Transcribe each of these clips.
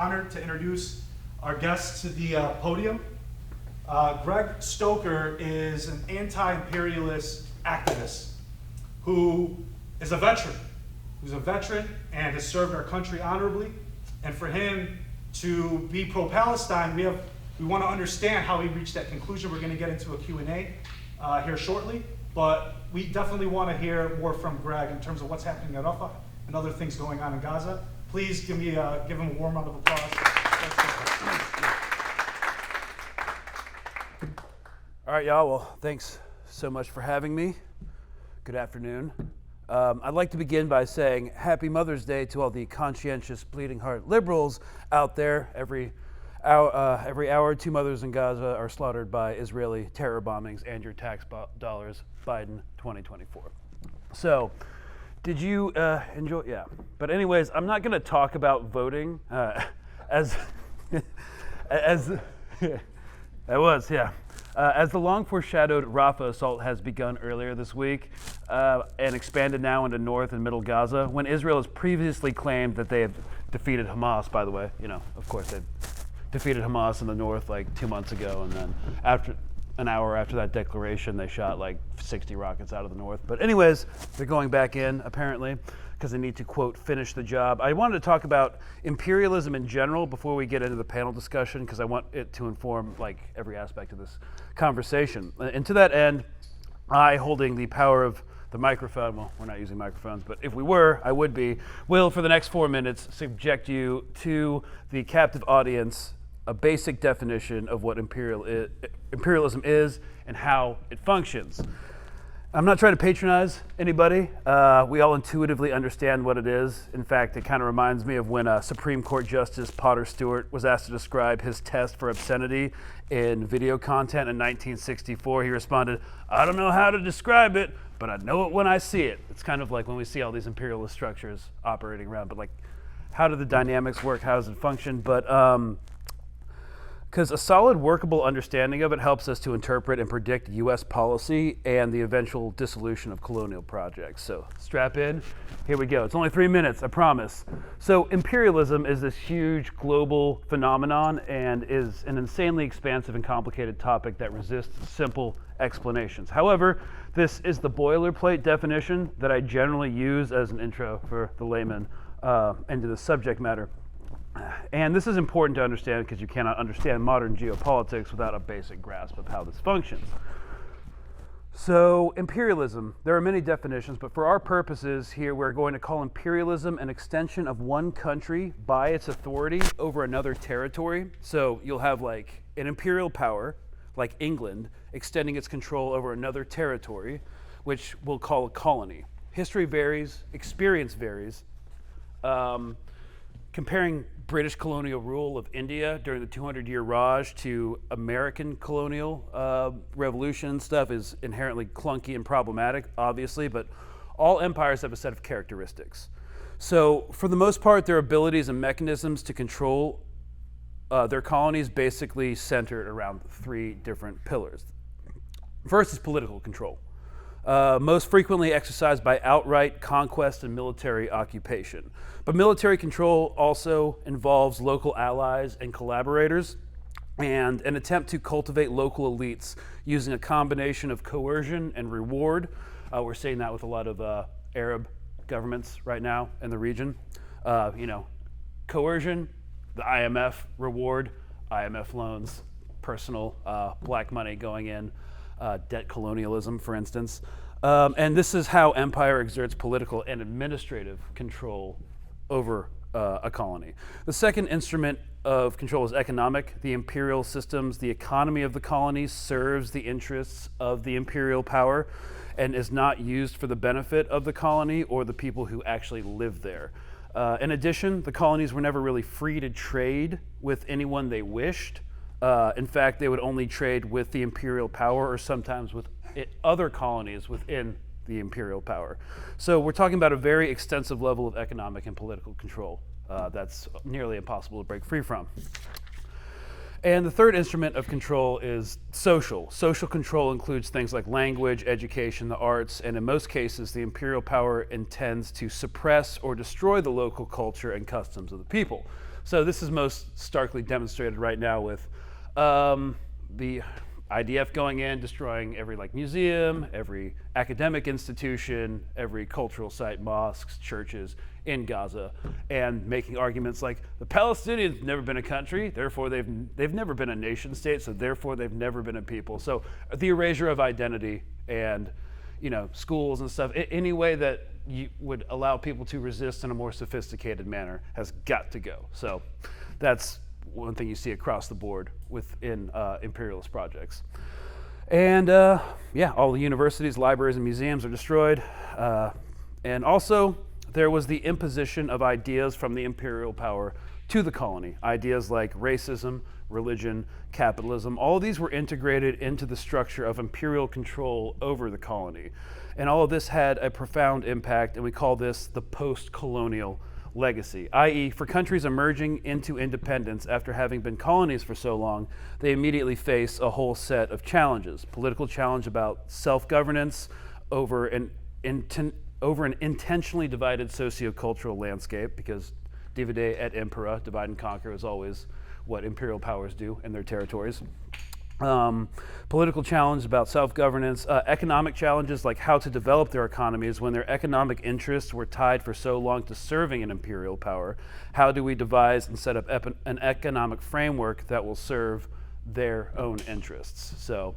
honored to introduce our guest to the podium. Greg Stoker is an anti-imperialist activist who is a veteran. Who's a veteran and has served our country honorably. And for him to be pro-Palestine, we want to understand how he reached that conclusion. We're going to get into a Q&A here shortly, but we definitely want to hear more from Greg in terms of what's happening at Rafah and other things going on in Gaza. Please give him a warm round of applause. All right, y'all. Well, thanks so much for having me. Good afternoon. I'd like to begin by saying Happy Mother's Day to all the conscientious, bleeding heart liberals out there. Every hour, 2 mothers in Gaza are slaughtered by Israeli terror bombings and your tax dollars, Biden 2024. So, did you enjoy? Yeah. But anyways, I'm not going to talk about voting as the long foreshadowed Rafah assault has begun earlier this week and expanded now into North and Middle Gaza, when Israel has previously claimed that they have defeated Hamas, by the way, of course they defeated Hamas in the North like 2 months ago, and then after an hour after that declaration, they shot like 60 rockets out of the North. But anyways, they're going back in, apparently, because they need to, quote, finish the job. I wanted to talk about imperialism in general before we get into the panel discussion, because I want it to inform like every aspect of this conversation. And to that end, I, holding the power of the microphone, well, we're not using microphones, but if we were, I would be, will, for the next 4 minutes, subject you to the captive audience a basic definition of what imperialism is and how it functions. I'm not trying to patronize anybody. We all intuitively understand what it is. In fact, it kind of reminds me of when Supreme Court Justice Potter Stewart was asked to describe his test for obscenity in video content in 1964. He responded, "I don't know how to describe it, but I know it when I see it." It's kind of like when we see all these imperialist structures operating around, but like, how do the dynamics work? How does it function? But because a solid, workable understanding of it helps us to interpret and predict U.S. policy and the eventual dissolution of colonial projects. So strap in. Here we go. It's only 3 minutes, I promise. So imperialism is this huge global phenomenon and is an insanely expansive and complicated topic that resists simple explanations. However, this is the boilerplate definition that I generally use as an intro for the layman into the subject matter. And this is important to understand because you cannot understand modern geopolitics without a basic grasp of how this functions. So, imperialism, there are many definitions, but for our purposes here, we're going to call imperialism an extension of one country by its authority over another territory. So, you'll have like an imperial power, like England, extending its control over another territory, which we'll call a colony. History varies, experience varies. Comparing British colonial rule of India during the 200-year Raj to American colonial revolution stuff is inherently clunky and problematic, obviously, but all empires have a set of characteristics. So for the most part, their abilities and mechanisms to control their colonies basically centered around 3 different pillars. First is political control. Most frequently exercised by outright conquest and military occupation. But military control also involves local allies and collaborators and an attempt to cultivate local elites using a combination of coercion and reward. We're seeing that with a lot of Arab governments right now in the region. Coercion, the IMF reward, IMF loans, personal black money going in, debt colonialism, for instance. And this is how empire exerts political and administrative control over a colony. The second instrument of control is economic. The imperial systems, the economy of the colonies serves the interests of the imperial power and is not used for the benefit of the colony or the people who actually live there. In addition, the colonies were never really free to trade with anyone they wished. In fact, they would only trade with the imperial power or sometimes with other colonies within the imperial power. So we're talking about a very extensive level of economic and political control that's nearly impossible to break free from. And the third instrument of control is social. Social control includes things like language, education, the arts, and in most cases, the imperial power intends to suppress or destroy the local culture and customs of the people. So this is most starkly demonstrated right now with the IDF going in, destroying every museum, every academic institution, every cultural site, mosques, churches in Gaza, and making arguments like the Palestinians have never been a country, therefore they've never been a nation state, so therefore they've never been a people. So the erasure of identity and schools and stuff, any way that you would allow people to resist in a more sophisticated manner has got to go. So that's one thing you see across the board within imperialist projects. And all the universities, libraries, and museums are destroyed. And also, there was the imposition of ideas from the imperial power to the colony. Ideas like racism, religion, capitalism, all of these were integrated into the structure of imperial control over the colony. And all of this had a profound impact, and we call this the post-colonial legacy, i.e., for countries emerging into independence after having been colonies for so long, they immediately face a whole set of challenges. Political challenge about self-governance over an intentionally divided sociocultural landscape, because divide et impera, divide and conquer, is always what imperial powers do in their territories. Political challenge about self-governance, economic challenges like how to develop their economies when their economic interests were tied for so long to serving an imperial power. How do we devise and set up an economic framework that will serve their own interests? So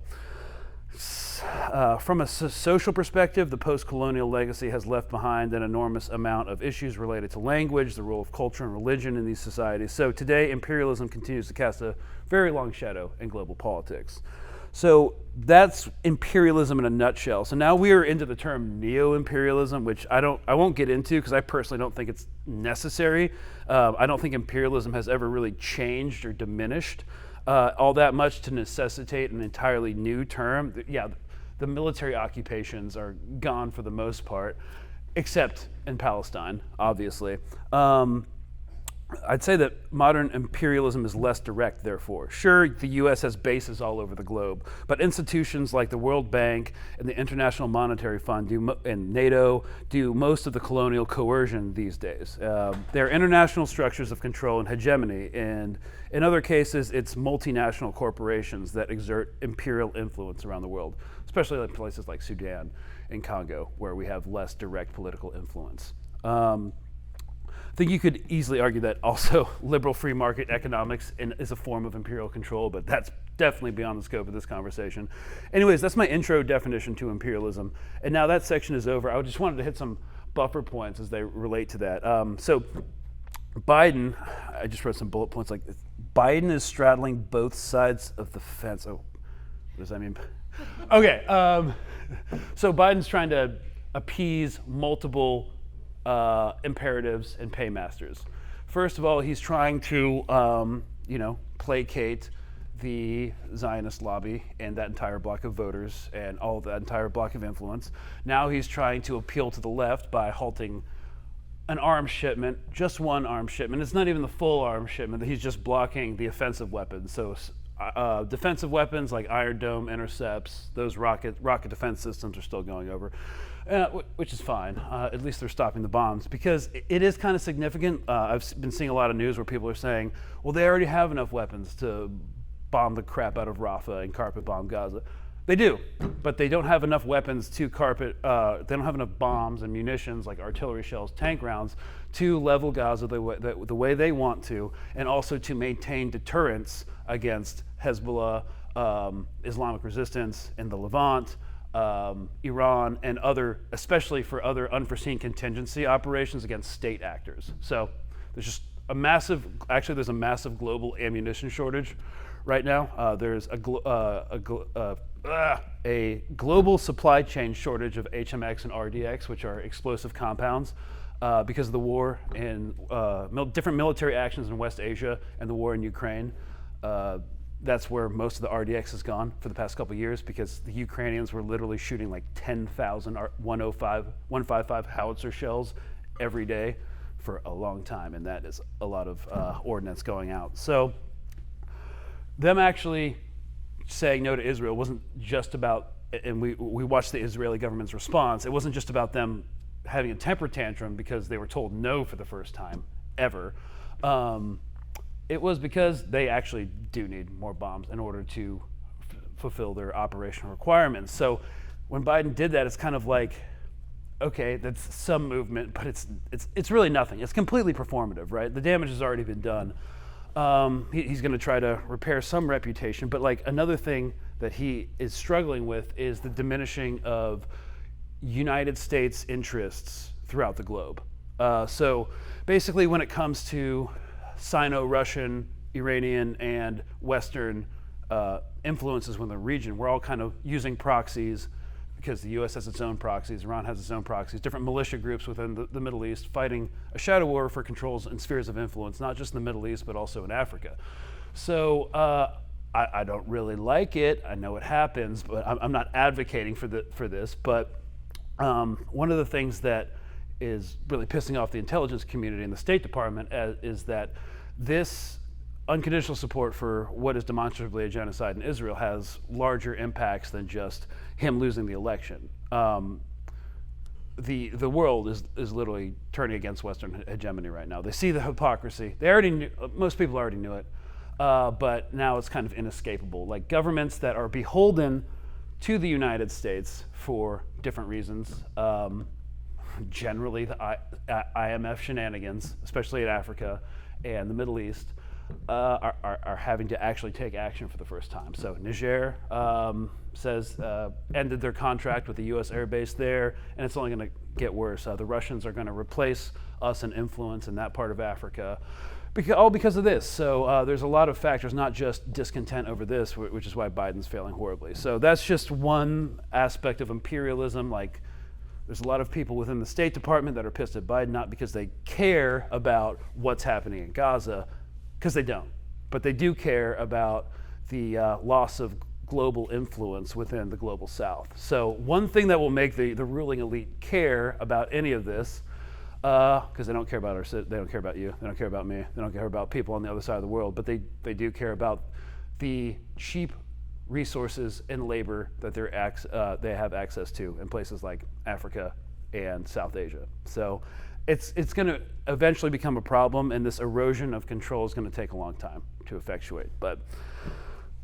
from a social perspective, the post-colonial legacy has left behind an enormous amount of issues related to language, the role of culture and religion in these societies. So today, imperialism continues to cast a very long shadow in global politics. So that's imperialism in a nutshell. So now we are into the term neo-imperialism, which I won't get into because I personally don't think it's necessary. I don't think imperialism has ever really changed or diminished all that much to necessitate an entirely new term. Yeah, the military occupations are gone for the most part, except in Palestine, obviously. I'd say that modern imperialism is less direct, therefore. Sure, the U.S. has bases all over the globe, but institutions like the World Bank and the International Monetary Fund and NATO do most of the colonial coercion these days. They're international structures of control and hegemony, and in other cases, it's multinational corporations that exert imperial influence around the world, especially in places like Sudan and Congo, where we have less direct political influence. I think you could easily argue that also liberal free market economics is a form of imperial control, but that's definitely beyond the scope of this conversation. Anyways, that's my intro definition to imperialism. And now that section is over, I just wanted to hit some buffer points as they relate to that. So Biden, I just wrote some bullet points like this. Biden is straddling both sides of the fence. Oh, what does that mean? Okay, so Biden's trying to appease multiple imperatives and paymasters. First of all, he's trying to, placate the Zionist lobby and that entire block of voters and all of that entire block of influence. Now he's trying to appeal to the left by halting an arms shipment, just one arms shipment. It's not even the full arms shipment. He's just blocking the offensive weapons. So defensive weapons like Iron Dome intercepts, those rocket defense systems are still going over. Which is fine. At least they're stopping the bombs, because it is kind of significant. I've been seeing a lot of news where people are saying, well, they already have enough weapons to bomb the crap out of Rafah and carpet bomb Gaza. They do, but they don't have enough weapons to they don't have enough bombs and munitions like artillery shells, tank rounds, to level Gaza the way they want to, and also to maintain deterrence against Hezbollah, Islamic resistance in the Levant, Iran, and especially for other unforeseen contingency operations against state actors. So there's just a massive global ammunition shortage right now. There's a global supply chain shortage of HMX and RDX, which are explosive compounds, because of the war and different military actions in West Asia and the war in Ukraine. That's where most of the RDX has gone for the past couple of years, because the Ukrainians were literally shooting like 10,000 155 howitzer shells every day for a long time, and that is a lot of ordnance going out. So them actually saying no to Israel wasn't just about, and we watched the Israeli government's response, it wasn't just about them having a temper tantrum because they were told no for the first time ever. It was because they actually do need more bombs in order to fulfill their operational requirements. So when Biden did that, it's kind of like, okay, that's some movement, but it's really nothing. It's completely performative, right? The damage has already been done. He's going to try to repair some reputation, but like another thing that he is struggling with is the diminishing of United States interests throughout the globe. So basically, when it comes to Sino-Russian, Iranian, and Western influences within the region, we're all kind of using proxies because the U.S. has its own proxies, Iran has its own proxies, different militia groups within the Middle East fighting a shadow war for controls and spheres of influence, not just in the Middle East, but also in Africa. So I don't really like it. I know it happens, but I'm not advocating for this. But one of the things that is really pissing off the intelligence community and the State Department is that this unconditional support for what is demonstrably a genocide in Israel has larger impacts than just him losing the election. The world is literally turning against Western hegemony right now. They see the hypocrisy. They already knew, most people already knew it, but now it's kind of inescapable. Like governments that are beholden to the United States for different reasons, generally the IMF shenanigans, especially in Africa and the Middle East, are having to actually take action for the first time. So Niger says ended their contract with the U.S. air base there, and it's only going to get worse. The Russians are going to replace us in influence in that part of Africa, all because of this. So there's a lot of factors, not just discontent over this, which is why Biden's failing horribly. So that's just one aspect of imperialism. Like, there's a lot of people within the State Department that are pissed at Biden, not because they care about what's happening in Gaza, because they don't, but they do care about the loss of global influence within the global South. So one thing that will make the ruling elite care about any of this, because they don't care about they don't care about you, they don't care about me, they don't care about people on the other side of the world, but they do care about the cheap resources and labor that they have access to in places like Africa and South Asia. So it's going to eventually become a problem, and this erosion of control is going to take a long time to effectuate. But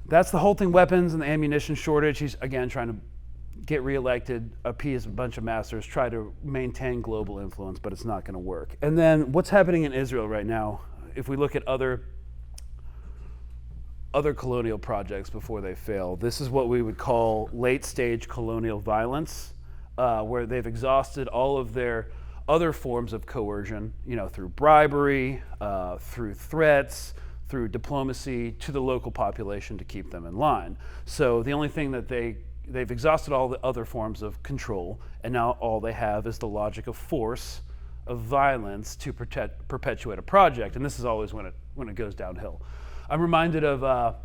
that's the whole thing, weapons and the ammunition shortage. He's, again, trying to get reelected, appease a bunch of masters, try to maintain global influence, but it's not going to work. And then what's happening in Israel right now, if we look at other colonial projects before they fail, this is what we would call late-stage colonial violence, where they've exhausted all of their other forms of coercion, through bribery, through threats, through diplomacy to the local population to keep them in line. So the only thing that they've exhausted all the other forms of control, and now all they have is the logic of force, of violence to perpetuate a project, and this is always when it goes downhill. I'm reminded of,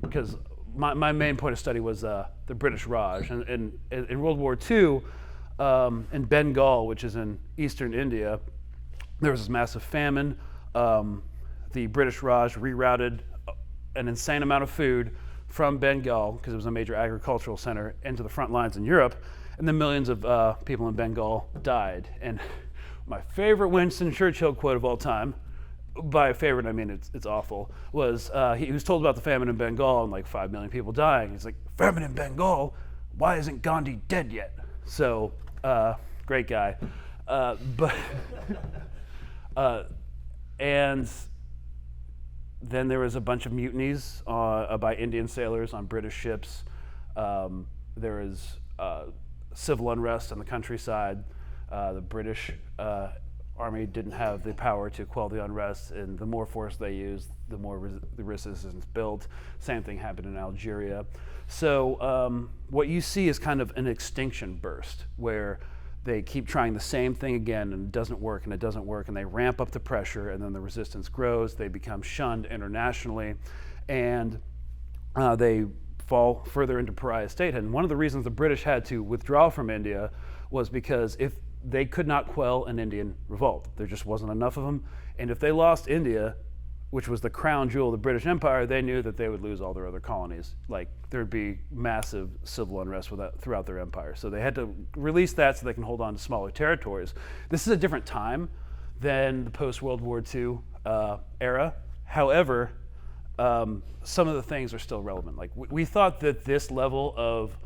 because my main point of study was the British Raj, and in World War II, in Bengal, which is in eastern India, there was this massive famine. The British Raj rerouted an insane amount of food from Bengal, because it was a major agricultural center, into the front lines in Europe, and then millions of people in Bengal died. And my favorite Winston Churchill quote of all time, by favorite I mean it's awful, was he was told about the famine in Bengal and like 5 million people dying. He's like, famine in Bengal? Why isn't Gandhi dead yet? So, great guy. And then there was a bunch of mutinies by Indian sailors on British ships. There was civil unrest in the countryside. The British Army didn't have the power to quell the unrest, and the more force they used, the more the resistance built. Same thing happened in Algeria. So what you see is kind of an extinction burst, where they keep trying the same thing again, and it doesn't work, and it doesn't work, and they ramp up the pressure, and then the resistance grows. They become shunned internationally, and they fall further into pariah statehood. And one of the reasons the British had to withdraw from India was because if they could not quell an Indian revolt, there just wasn't enough of them, and if they lost India, which was the crown jewel of the British Empire, they knew that they would lose all their other colonies. Like, there'd be massive civil unrest throughout their empire. So they had to release that so they can hold on to smaller territories. This is a different time than the post-World War II era. However, some of the things are still relevant. Like we thought that this level of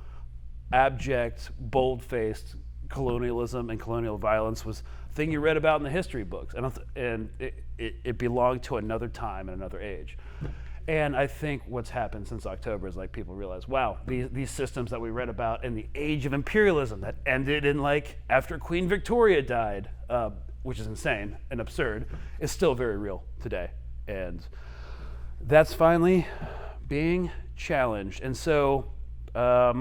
abject, bold-faced colonialism and colonial violence was a thing you read about in the history books, and it belonged to another time and another age. And I think what's happened since October is like people realize, wow, these systems that we read about in the age of imperialism that ended in like after Queen Victoria died, which is insane and absurd, is still very real today. And that's finally being challenged. And so, I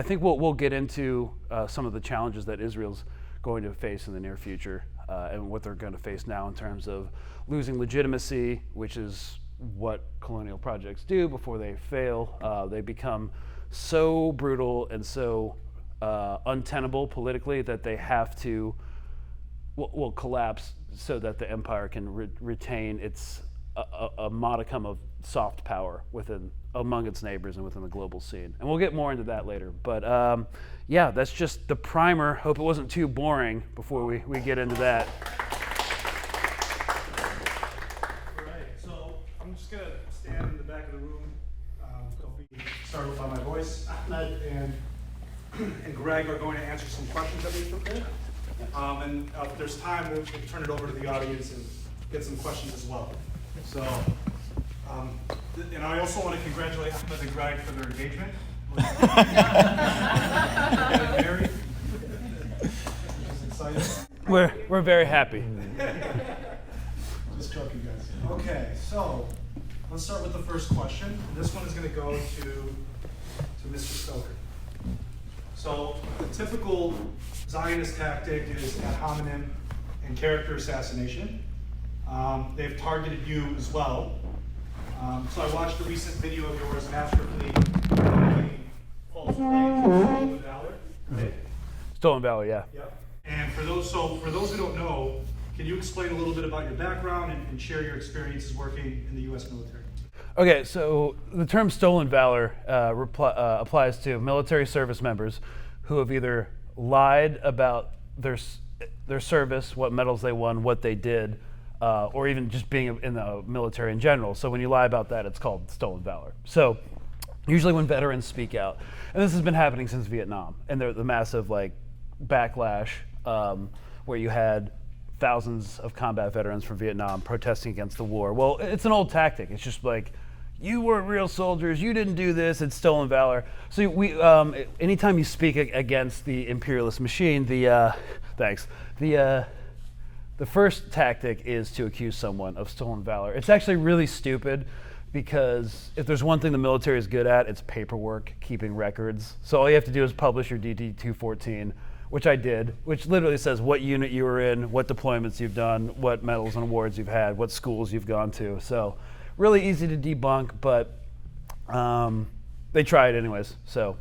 think we'll get into some of the challenges that Israel's going to face in the near future and what they're going to face now in terms of losing legitimacy, which is what colonial projects do before they fail. They become so brutal and so untenable politically that they have to will collapse so that the empire can retain its a modicum of soft power among its neighbors and within the global scene. And we'll get more into that later. But that's just the primer. Hope it wasn't too boring before we get into that. All right, so I'm just going to stand in the back of the room. Don't be startled by my voice. Ahmed and Greg are going to answer some questions that we prepared. And if there's time, we'll turn it over to the audience and get some questions as well. So, and I also want to congratulate Ahmed and Greg for their engagement. Getting married. Excited. We're very happy. Just joking, guys. Okay, so let's start with the first question. And this one is going to go to Mr. Stoker. So the typical Zionist tactic is ad hominem and character assassination. They've targeted you as well. So I watched a recent video of yours masterfully making false claims of stolen valor. Right? Stolen valor, yeah. Yep. And for those who don't know, can you explain a little bit about your background and share your experiences working in the U.S. military? Okay, so the term stolen valor applies to military service members who have either lied about their service, what medals they won, what they did, or even just being in the military in general. So when you lie about that, it's called stolen valor. So usually when veterans speak out, and this has been happening since Vietnam, and the massive backlash where you had thousands of combat veterans from Vietnam protesting against the war. Well, it's an old tactic. It's just like, you weren't real soldiers, you didn't do this, it's stolen valor. So anytime you speak against the imperialist machine, the first tactic is to accuse someone of stolen valor. It's actually really stupid because if there's one thing the military is good at, it's paperwork, keeping records. So all you have to do is publish your DD-214, which I did, which literally says what unit you were in, what deployments you've done, what medals and awards you've had, what schools you've gone to. So really easy to debunk, but they try it anyways. So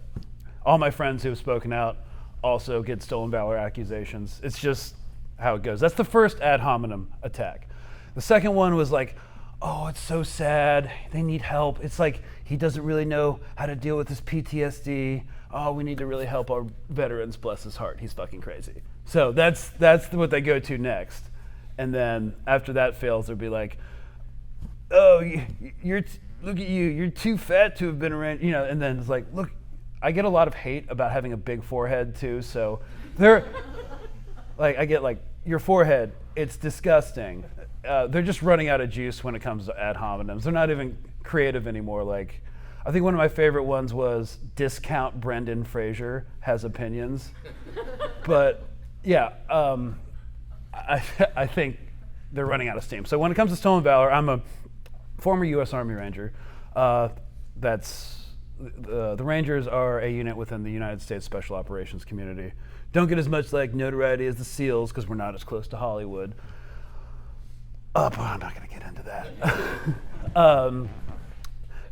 all my friends who have spoken out also get stolen valor accusations. It's just how it goes. That's the first ad hominem attack. The second one was like, oh, it's so sad, they need help. It's like he doesn't really know how to deal with his PTSD. Oh, we need to really help our veterans, bless his heart. He's fucking crazy. So that's what they go to next. And then after that fails, they'll be like, oh, look at you, you're too fat to have been around, and then it's like, look, I get a lot of hate about having a big forehead too, so I get your forehead, it's disgusting. They're just running out of juice when it comes to ad hominems. They're not even creative anymore. I think one of my favorite ones was discount Brendan Fraser has opinions. But yeah, I think they're running out of steam. So when it comes to stolen valor, I'm a former U.S. Army Ranger. The Rangers are a unit within the United States Special Operations community. Don't get as much notoriety as the SEALs because we're not as close to Hollywood. But I'm not going to get into that.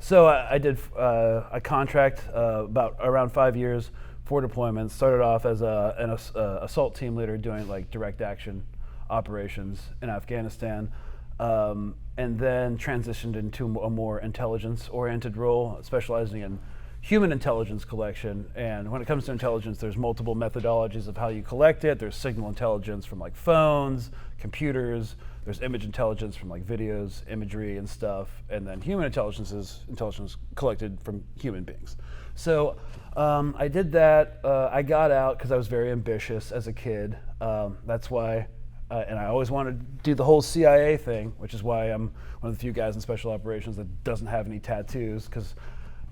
So I did a contract around 5 years, 4 deployments. Started off as an assault team leader doing direct action operations in Afghanistan, and then transitioned into a more intelligence-oriented role, specializing in human intelligence collection. And when it comes to intelligence, there's multiple methodologies of how you collect it. There's signal intelligence from like phones, computers. There's image intelligence from like videos, imagery and stuff. And then human intelligence is intelligence collected from human beings. So I did that. I got out because I was very ambitious as a kid. That's why, and I always wanted to do the whole CIA thing, which is why I'm one of the few guys in special operations that doesn't have any tattoos. Because,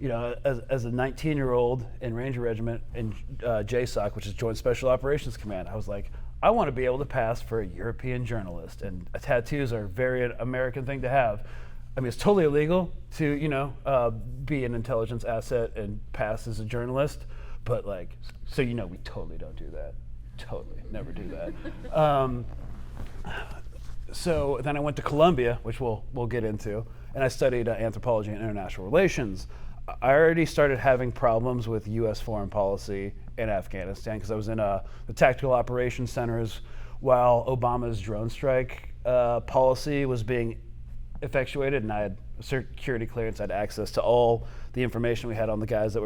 you know, as a 19-year-old in Ranger Regiment in JSOC, which is Joint Special Operations Command, I was like, I want to be able to pass for a European journalist, and tattoos are a very American thing to have. I mean, it's totally illegal to, you know, be an intelligence asset and pass as a journalist, but like, so you know, we totally don't do that. Totally, never do that. So then I went to Columbia, which we'll get into, and I studied anthropology and international relations. I already started having problems with U.S. foreign policy in Afghanistan because I was in the tactical operations centers while Obama's drone strike policy was being effectuated, and I had security clearance. I had access to all the information we had on the guys that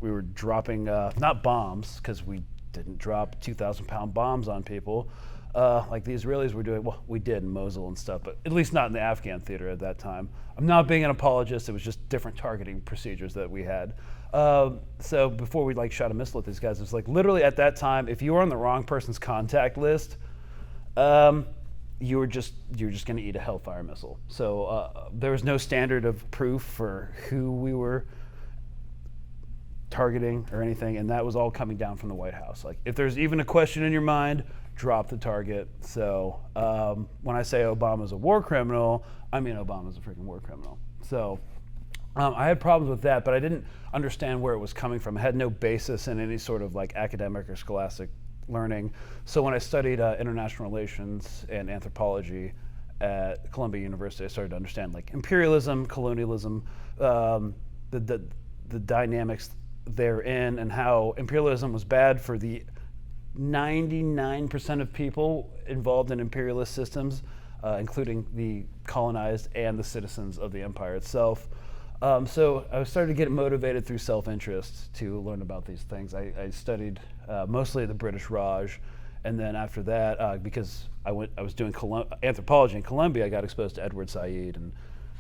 we were dropping, not bombs, because we didn't drop 2,000-pound bombs on people like the Israelis were doing. Well, we did in Mosul and stuff, but at least not in the Afghan theater at that time. I'm not being an apologist. It was just different targeting procedures that we had. So before we like shot a missile at these guys, it was like literally at that time, if you were on the wrong person's contact list, you're just going to eat a Hellfire missile. So there was no standard of proof for who we were targeting or anything, and that was all coming down from the White House. Like, if there's even a question in your mind, drop the target. So when I say Obama's a war criminal, I mean Obama's a freaking war criminal. So I had problems with that, but I didn't understand where it was coming from. I had no basis in any sort of like academic or scholastic learning. So when I studied international relations and anthropology at Columbia University, I started to understand like imperialism, colonialism, the dynamics therein, and how imperialism was bad for the 99% of people involved in imperialist systems, including the colonized and the citizens of the empire itself. So I started to get motivated through self-interest to learn about these things. I studied mostly the British Raj, and then after that, because I was doing anthropology in Columbia, I got exposed to Edward Said, and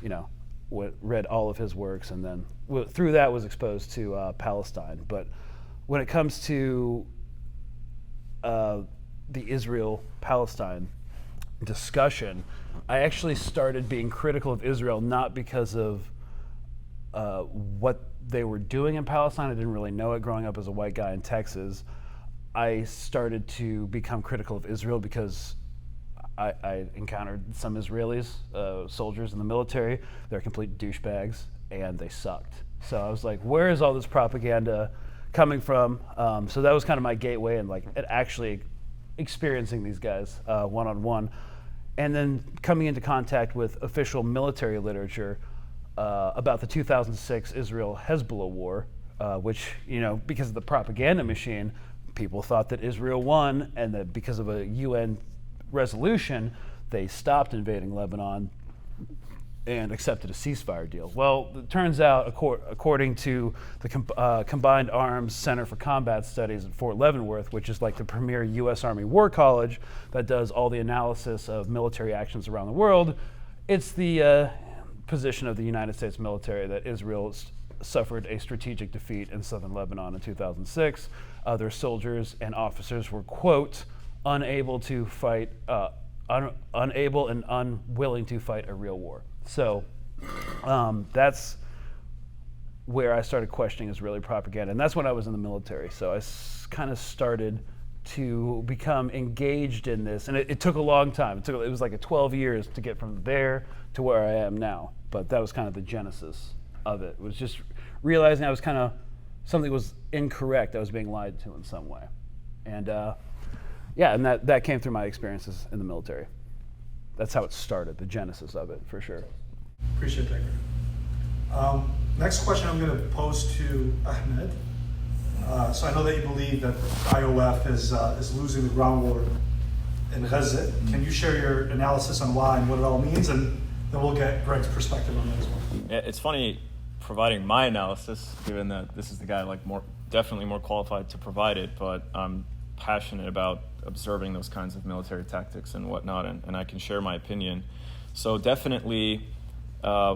you know, read all of his works, and then through that was exposed to Palestine. But when it comes to the Israel-Palestine discussion, I actually started being critical of Israel not because of what they were doing in Palestine. I didn't really know it growing up as a white guy in Texas. I started to become critical of Israel because I encountered some Israelis, soldiers in the military. They're complete douchebags, and they sucked. So I was like, where is all this propaganda coming from? So that was kind of my gateway, and like actually experiencing these guys one-on-one. And then coming into contact with official military literature about the 2006 Israel-Hezbollah war, which, you know, because of the propaganda machine, people thought that Israel won, and that because of a UN resolution, they stopped invading Lebanon and accepted a ceasefire deal. Well, it turns out, according to the Combined Arms Center for Combat Studies at Fort Leavenworth, which is like the premier U.S. Army War College that does all the analysis of military actions around the world, it's the position of the United States military that Israel suffered a strategic defeat in southern Lebanon in 2006. Their soldiers and officers were, quote, unable and unwilling to fight a real war. So that's where I started questioning Israeli propaganda, and that's when I was in the military. So I kind of started to become engaged in this, and it took a long time. It was like 12 years to get from there to where I am now, but that was kind of the genesis of it. It was just realizing I was kind of, something was incorrect. I was being lied to in some way. And yeah, and that came through my experiences in the military. That's how it started, the genesis of it, for sure. Appreciate that, Greg. Next question I'm going to pose to Ahmed. So I know that you believe that IOF is losing the ground war in Gaza. Can you share your analysis on why and what it all means? And then we'll get Greg's perspective on that as well. Yeah, it's funny providing my analysis, given that this is the guy definitely more qualified to provide it, but I'm passionate about observing those kinds of military tactics and whatnot, and I can share my opinion. So definitely,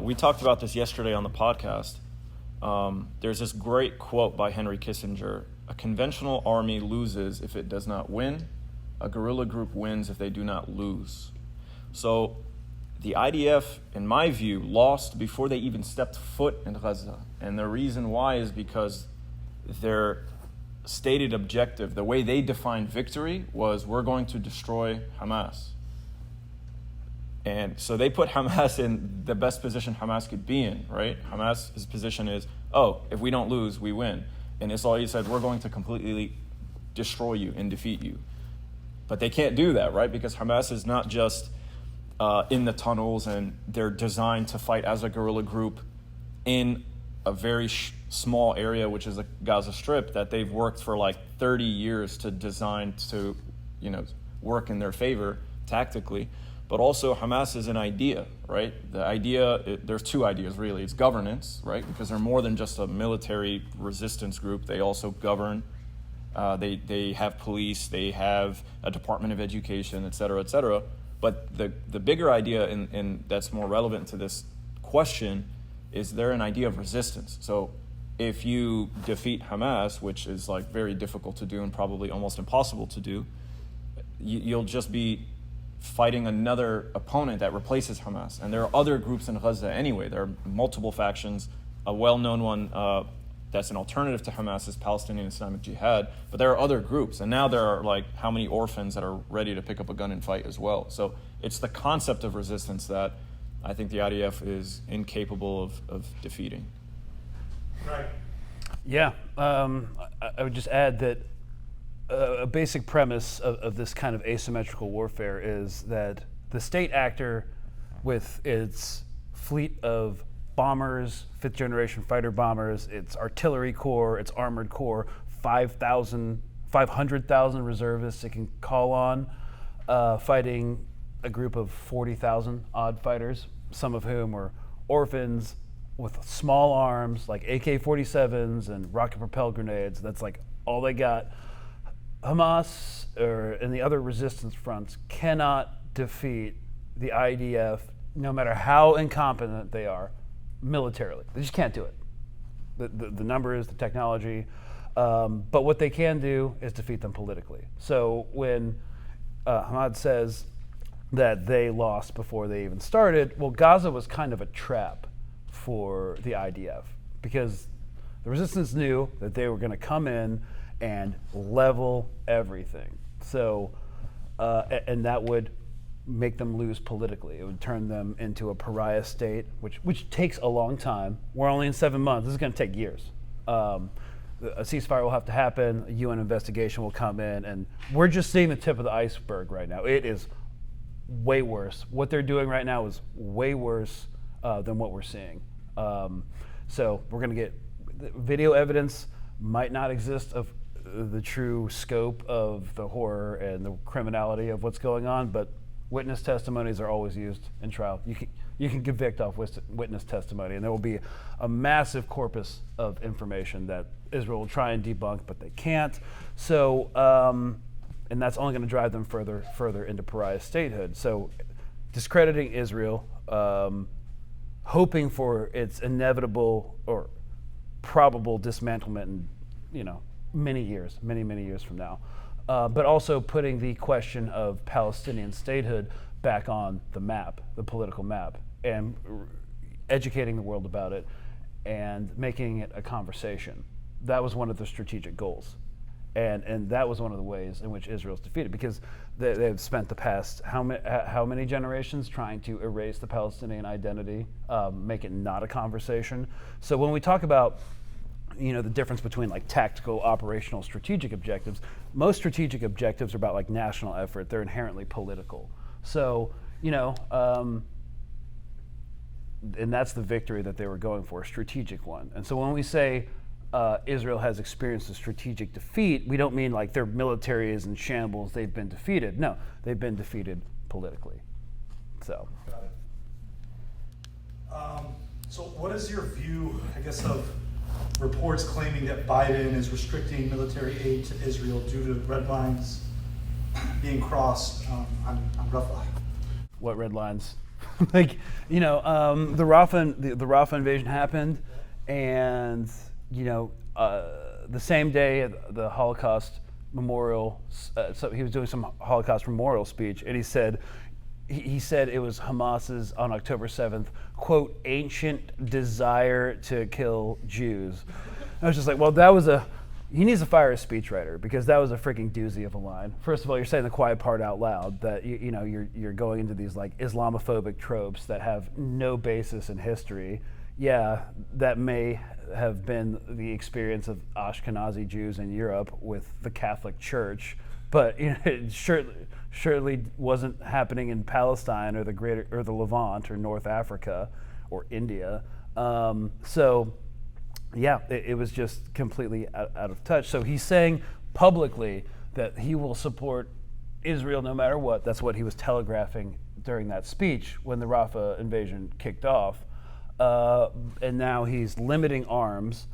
we talked about this yesterday on the podcast. There's this great quote by Henry Kissinger: "A conventional army loses if it does not win. A guerrilla group wins if they do not lose." So the IDF, in my view, lost before they even stepped foot in Gaza. And the reason why is because their stated objective, the way they defined victory, was we're going to destroy Hamas. And so they put Hamas in the best position Hamas could be in, right? Hamas's position is, oh, if we don't lose, we win. And Israel said, we're going to completely destroy you and defeat you. But they can't do that, right? Because Hamas is not just in the tunnels, and they're designed to fight as a guerrilla group in a very small area, which is the Gaza Strip, that they've worked for like 30 years to design to, work in their favor tactically. But also Hamas is an idea, right? The idea, there's two ideas really. It's governance, right? Because they're more than just a military resistance group. They also govern. They have police. They have a Department of Education, et cetera, et cetera. But the bigger idea, and that's more relevant to this question, is they're an idea of resistance. So if you defeat Hamas, which is like very difficult to do and probably almost impossible to do, you'll just be fighting another opponent that replaces Hamas. And there are other groups in Gaza anyway. There are multiple factions. A well-known one that's an alternative to Hamas is Palestinian Islamic Jihad. But there are other groups. And now there are like how many orphans that are ready to pick up a gun and fight as well. So it's the concept of resistance that I think the IDF is incapable of defeating. Right. Yeah. I would just add that a basic premise of this kind of asymmetrical warfare is that the state actor, with its fleet of bombers, fifth-generation fighter bombers, its artillery corps, its armored corps, 500,000 reservists it can call on, fighting a group of 40,000 odd fighters, some of whom were orphans with small arms like AK-47s and rocket-propelled grenades. That's like all they got. Hamas and the other resistance fronts cannot defeat the IDF, no matter how incompetent they are, militarily. They just can't do it. The numbers, the technology, but what they can do is defeat them politically. So when Hamad says that they lost before they even started, well, Gaza was kind of a trap for the IDF because the resistance knew that they were going to come in and level everything. So, and that would make them lose politically. It would turn them into a pariah state, which takes a long time. We're only in 7 months. This is going to take years. A ceasefire will have to happen. A UN investigation will come in, and we're just seeing the tip of the iceberg right now. It is way worse. What they're doing right now is way worse than what we're seeing. So we're going to get video evidence. Might not exist of the true scope of the horror and the criminality of what's going on, but witness testimonies are always used in trial. You can convict off witness testimony, and there will be a massive corpus of information that Israel will try and debunk, but they can't. So, and that's only going to drive them further into pariah statehood. So, discrediting Israel, hoping for its inevitable or probable dismantlement in, many years from now, but also putting the question of Palestinian statehood back on the map, the political map, and educating the world about it and making it a conversation. That was one of the strategic goals. And that was one of the ways in which Israel's defeated, because they've spent the past how many generations trying to erase the Palestinian identity, make it not a conversation. So when we talk about the difference between like tactical, operational, strategic objectives, most strategic objectives are about like national effort. They're inherently political. So, and that's the victory that they were going for, a strategic one. And so when we say Israel has experienced a strategic defeat, we don't mean like their military is in shambles, they've been defeated. No, they've been defeated politically. So. Got it. So what is your view, I guess, of reports claiming that Biden is restricting military aid to Israel due to red lines being crossed on Rafah? What red lines? Like, the Rafah invasion happened, and the same day the Holocaust memorial. So he was doing some Holocaust memorial speech, and he said it was Hamas's on October 7th, quote, ancient desire to kill Jews. I was just like, well, he needs to fire a speechwriter, because that was a freaking doozy of a line. First of all, you're saying the quiet part out loud, that you're going into these like Islamophobic tropes that have no basis in history. Yeah, that may have been the experience of Ashkenazi Jews in Europe with the Catholic Church, but it surely wasn't happening in Palestine or the Levant or North Africa or India. Yeah, it was just completely out of touch. So he's saying publicly that he will support Israel no matter what. That's what he was telegraphing during that speech when the Rafah invasion kicked off. And now he's limiting arms.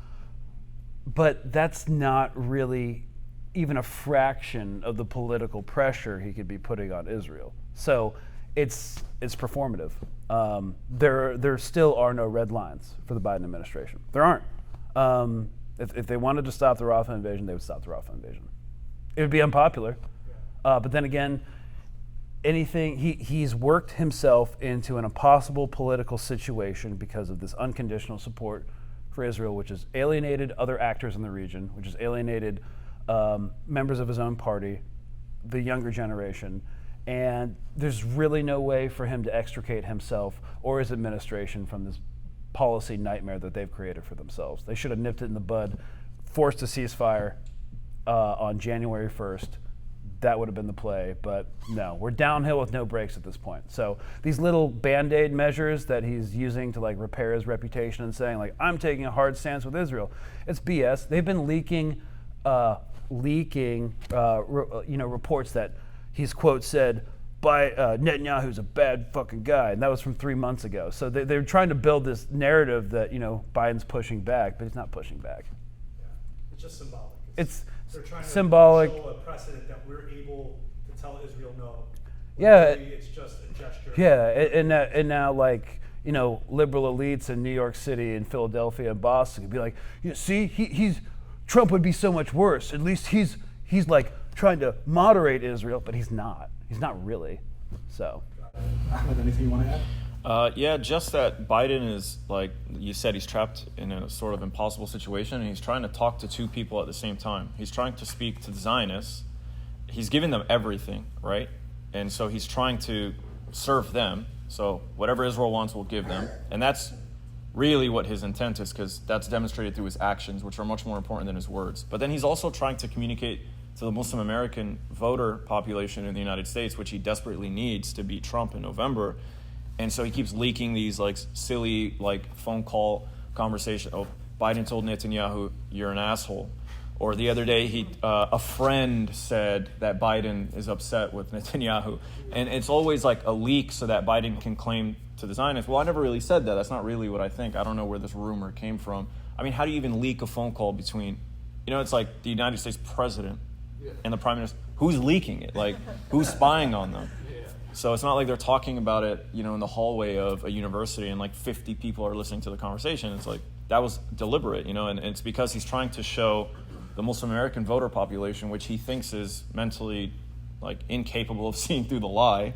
But that's not really even a fraction of the political pressure he could be putting on Israel. So it's performative. There still are no red lines for the Biden administration. There aren't. If they wanted to stop the Rafah invasion, they would stop the Rafah invasion. It would be unpopular, but then again, he's worked himself into an impossible political situation because of this unconditional support for Israel, which has alienated other actors in the region, which has alienated members of his own party, the younger generation, and there's really no way for him to extricate himself or his administration from this policy nightmare that they've created for themselves. They should have nipped it in the bud, forced a ceasefire on January 1st. That would have been the play, but no, we're downhill with no brakes at this point. So these little Band-Aid measures that he's using to like repair his reputation and saying like, I'm taking a hard stance with Israel, it's BS. They've been leaking reports that he's, quote, said, Netanyahu's a bad fucking guy, and that was from 3 months ago. So they're trying to build this narrative that Biden's pushing back, but he's not pushing back. Yeah. It's just symbolic. They're trying symbolic. To show a precedent that we're able to tell Israel no. Yeah, really it's just a gesture. Yeah, and now like liberal elites in New York City and Philadelphia and Boston could be like, see, he's Trump would be so much worse. At least he's like trying to moderate Israel, but he's not. He's not really. So. Ahmed, anything you want to add? Yeah, just that Biden is, like you said, he's trapped in a sort of impossible situation, and he's trying to talk to two people at the same time. He's trying to speak to the Zionists. He's giving them everything, right? And so he's trying to serve them. So whatever Israel wants, we'll give them. And that's really what his intent is, because that's demonstrated through his actions, which are much more important than his words. But then he's also trying to communicate to the Muslim American voter population in the United States, which he desperately needs to beat Trump in November. And so he keeps leaking these like silly like phone call conversation. Oh, Biden told Netanyahu, "You're an asshole." Or the other day, a friend said that Biden is upset with Netanyahu, and it's always like a leak so that Biden can claim to the Zionists, "Well, I never really said that. That's not really what I think. I don't know where this rumor came from." I mean, how do you even leak a phone call between, it's like the United States president and the prime minister? Who's leaking it? Like, who's spying on them? So it's not like they're talking about it, in the hallway of a university and like 50 people are listening to the conversation. It's like, that was deliberate, and it's because he's trying to show the Muslim American voter population, which he thinks is mentally like incapable of seeing through the lie,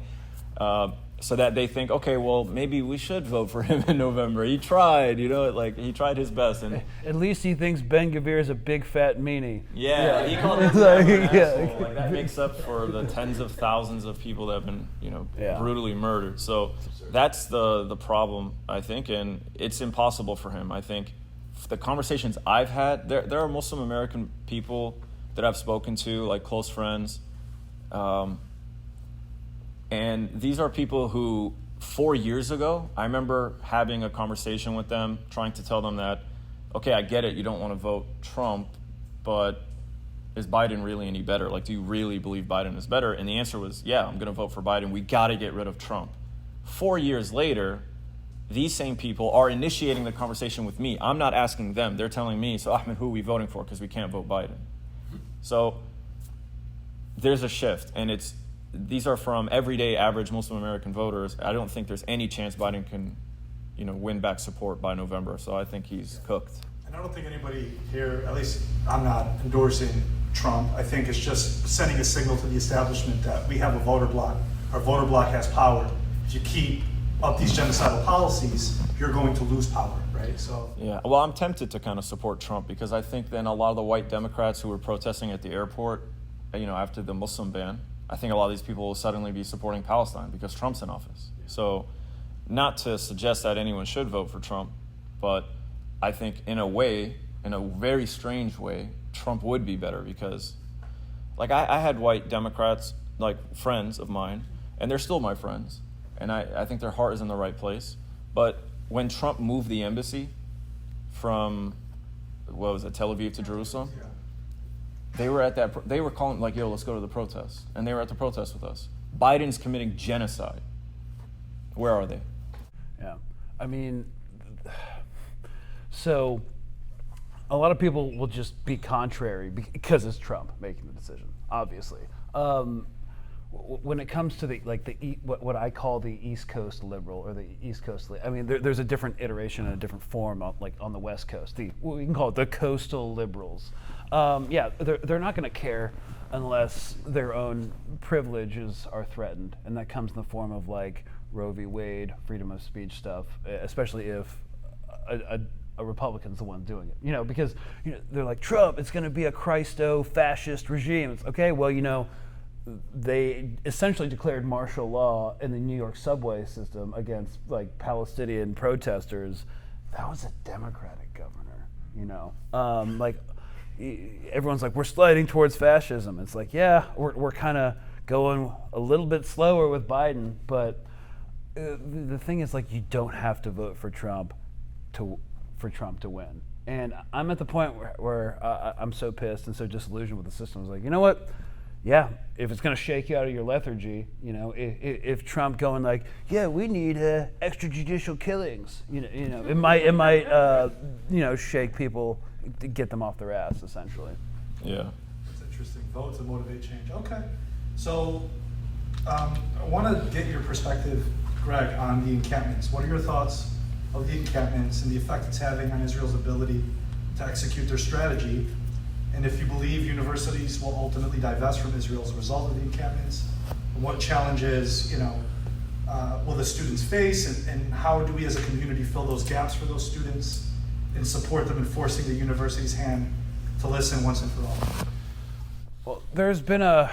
so that they think, okay, well, maybe we should vote for him in November. He tried, he tried his best. And at least he thinks Ben Gvir is a big fat meanie. Yeah. He called him an asshole. Like, that makes up for the tens of thousands of people that have been, brutally murdered. So that's the problem, I think, and it's impossible for him. I think the conversations I've had, there are Muslim American people that I've spoken to, like close friends, and these are people who 4 years ago, I remember having a conversation with them, trying to tell them that, okay, I get it, you don't want to vote Trump, but is Biden really any better? Like, do you really believe Biden is better? And the answer was, yeah, I'm going to vote for Biden. We got to get rid of Trump. 4 years later, these same people are initiating the conversation with me. I'm not asking them. They're telling me, so Ahmed, who are we voting for? Because we can't vote Biden. So there's a shift, and these are from everyday average Muslim American voters. I don't think there's any chance Biden can, win back support by November. So I think he's cooked. And I don't think anybody here, at least I'm not endorsing Trump. I think it's just sending a signal to the establishment that we have a voter bloc. Our voter bloc has power. If you keep up these genocidal policies, you're going to lose power, right? So yeah, well, I'm tempted to kind of support Trump because I think then a lot of the white Democrats who were protesting at the airport, after the Muslim ban, I think a lot of these people will suddenly be supporting Palestine because Trump's in office. So not to suggest that anyone should vote for Trump, but I think in a way, in a very strange way, Trump would be better because, I had white Democrats, friends of mine, and they're still my friends, and I think their heart is in the right place. But when Trump moved the embassy from, Tel Aviv to Jerusalem, they were calling, yo, let's go to the protest. And they were at the protest with us. Biden's committing genocide. Where are they? Yeah. I mean, so a lot of people will just be contrary because it's Trump making the decision, obviously. When it comes to what I call the East Coast liberal or the East Coast, there's a different iteration and a different form on the West Coast. We can call it the coastal liberals. They're not going to care unless their own privileges are threatened, and that comes in the form of Roe v. Wade, freedom of speech stuff, especially if a Republican's the one doing it. Because they're like, Trump, it's going to be a Christo-fascist regime. It's okay, well, they essentially declared martial law in the New York subway system against Palestinian protesters. That was a Democratic governor, everyone's like, we're sliding towards fascism. It's we're kind of going a little bit slower with Biden, but the thing is you don't have to vote for Trump for Trump to win. And I'm at the point where I'm so pissed and so disillusioned with the system. I was you know what? Yeah, if it's going to shake you out of your lethargy, if Trump going we need extrajudicial killings, it might shake people to get them off their ass, essentially. Yeah. That's interesting. Vote to motivate change. Okay. So I want to get your perspective, Greg, on the encampments. What are your thoughts of the encampments and the effect it's having on Israel's ability to execute their strategy? And if you believe universities will ultimately divest from Israel as a result of the encampments, and what challenges, will the students face, and how do we as a community fill those gaps for those students and support them in forcing the university's hand to listen once and for all? Well, there's been a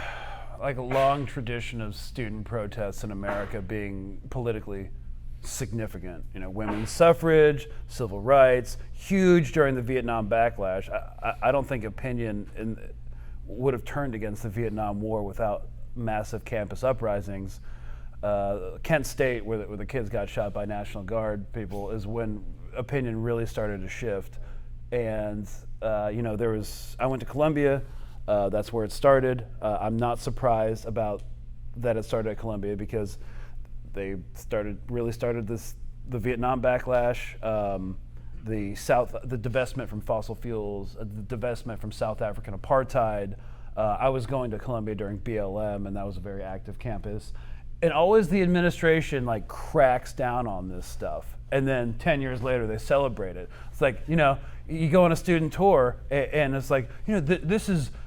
long tradition of student protests in America being politically significant. Women's suffrage, civil rights, huge during the Vietnam backlash. I don't think opinion would have turned against the Vietnam War without massive campus uprisings. Kent State, where the kids got shot by National Guard people, is when opinion really started to shift. And I went to Columbia. That's where it started. I'm not surprised about that it started at Columbia because they really started the Vietnam backlash, the divestment from fossil fuels, the divestment from South African apartheid. I was going to Columbia during BLM, and that was a very active campus. And always the administration cracks down on this stuff, and then 10 years later they celebrate it. It's you go on a student tour, and it's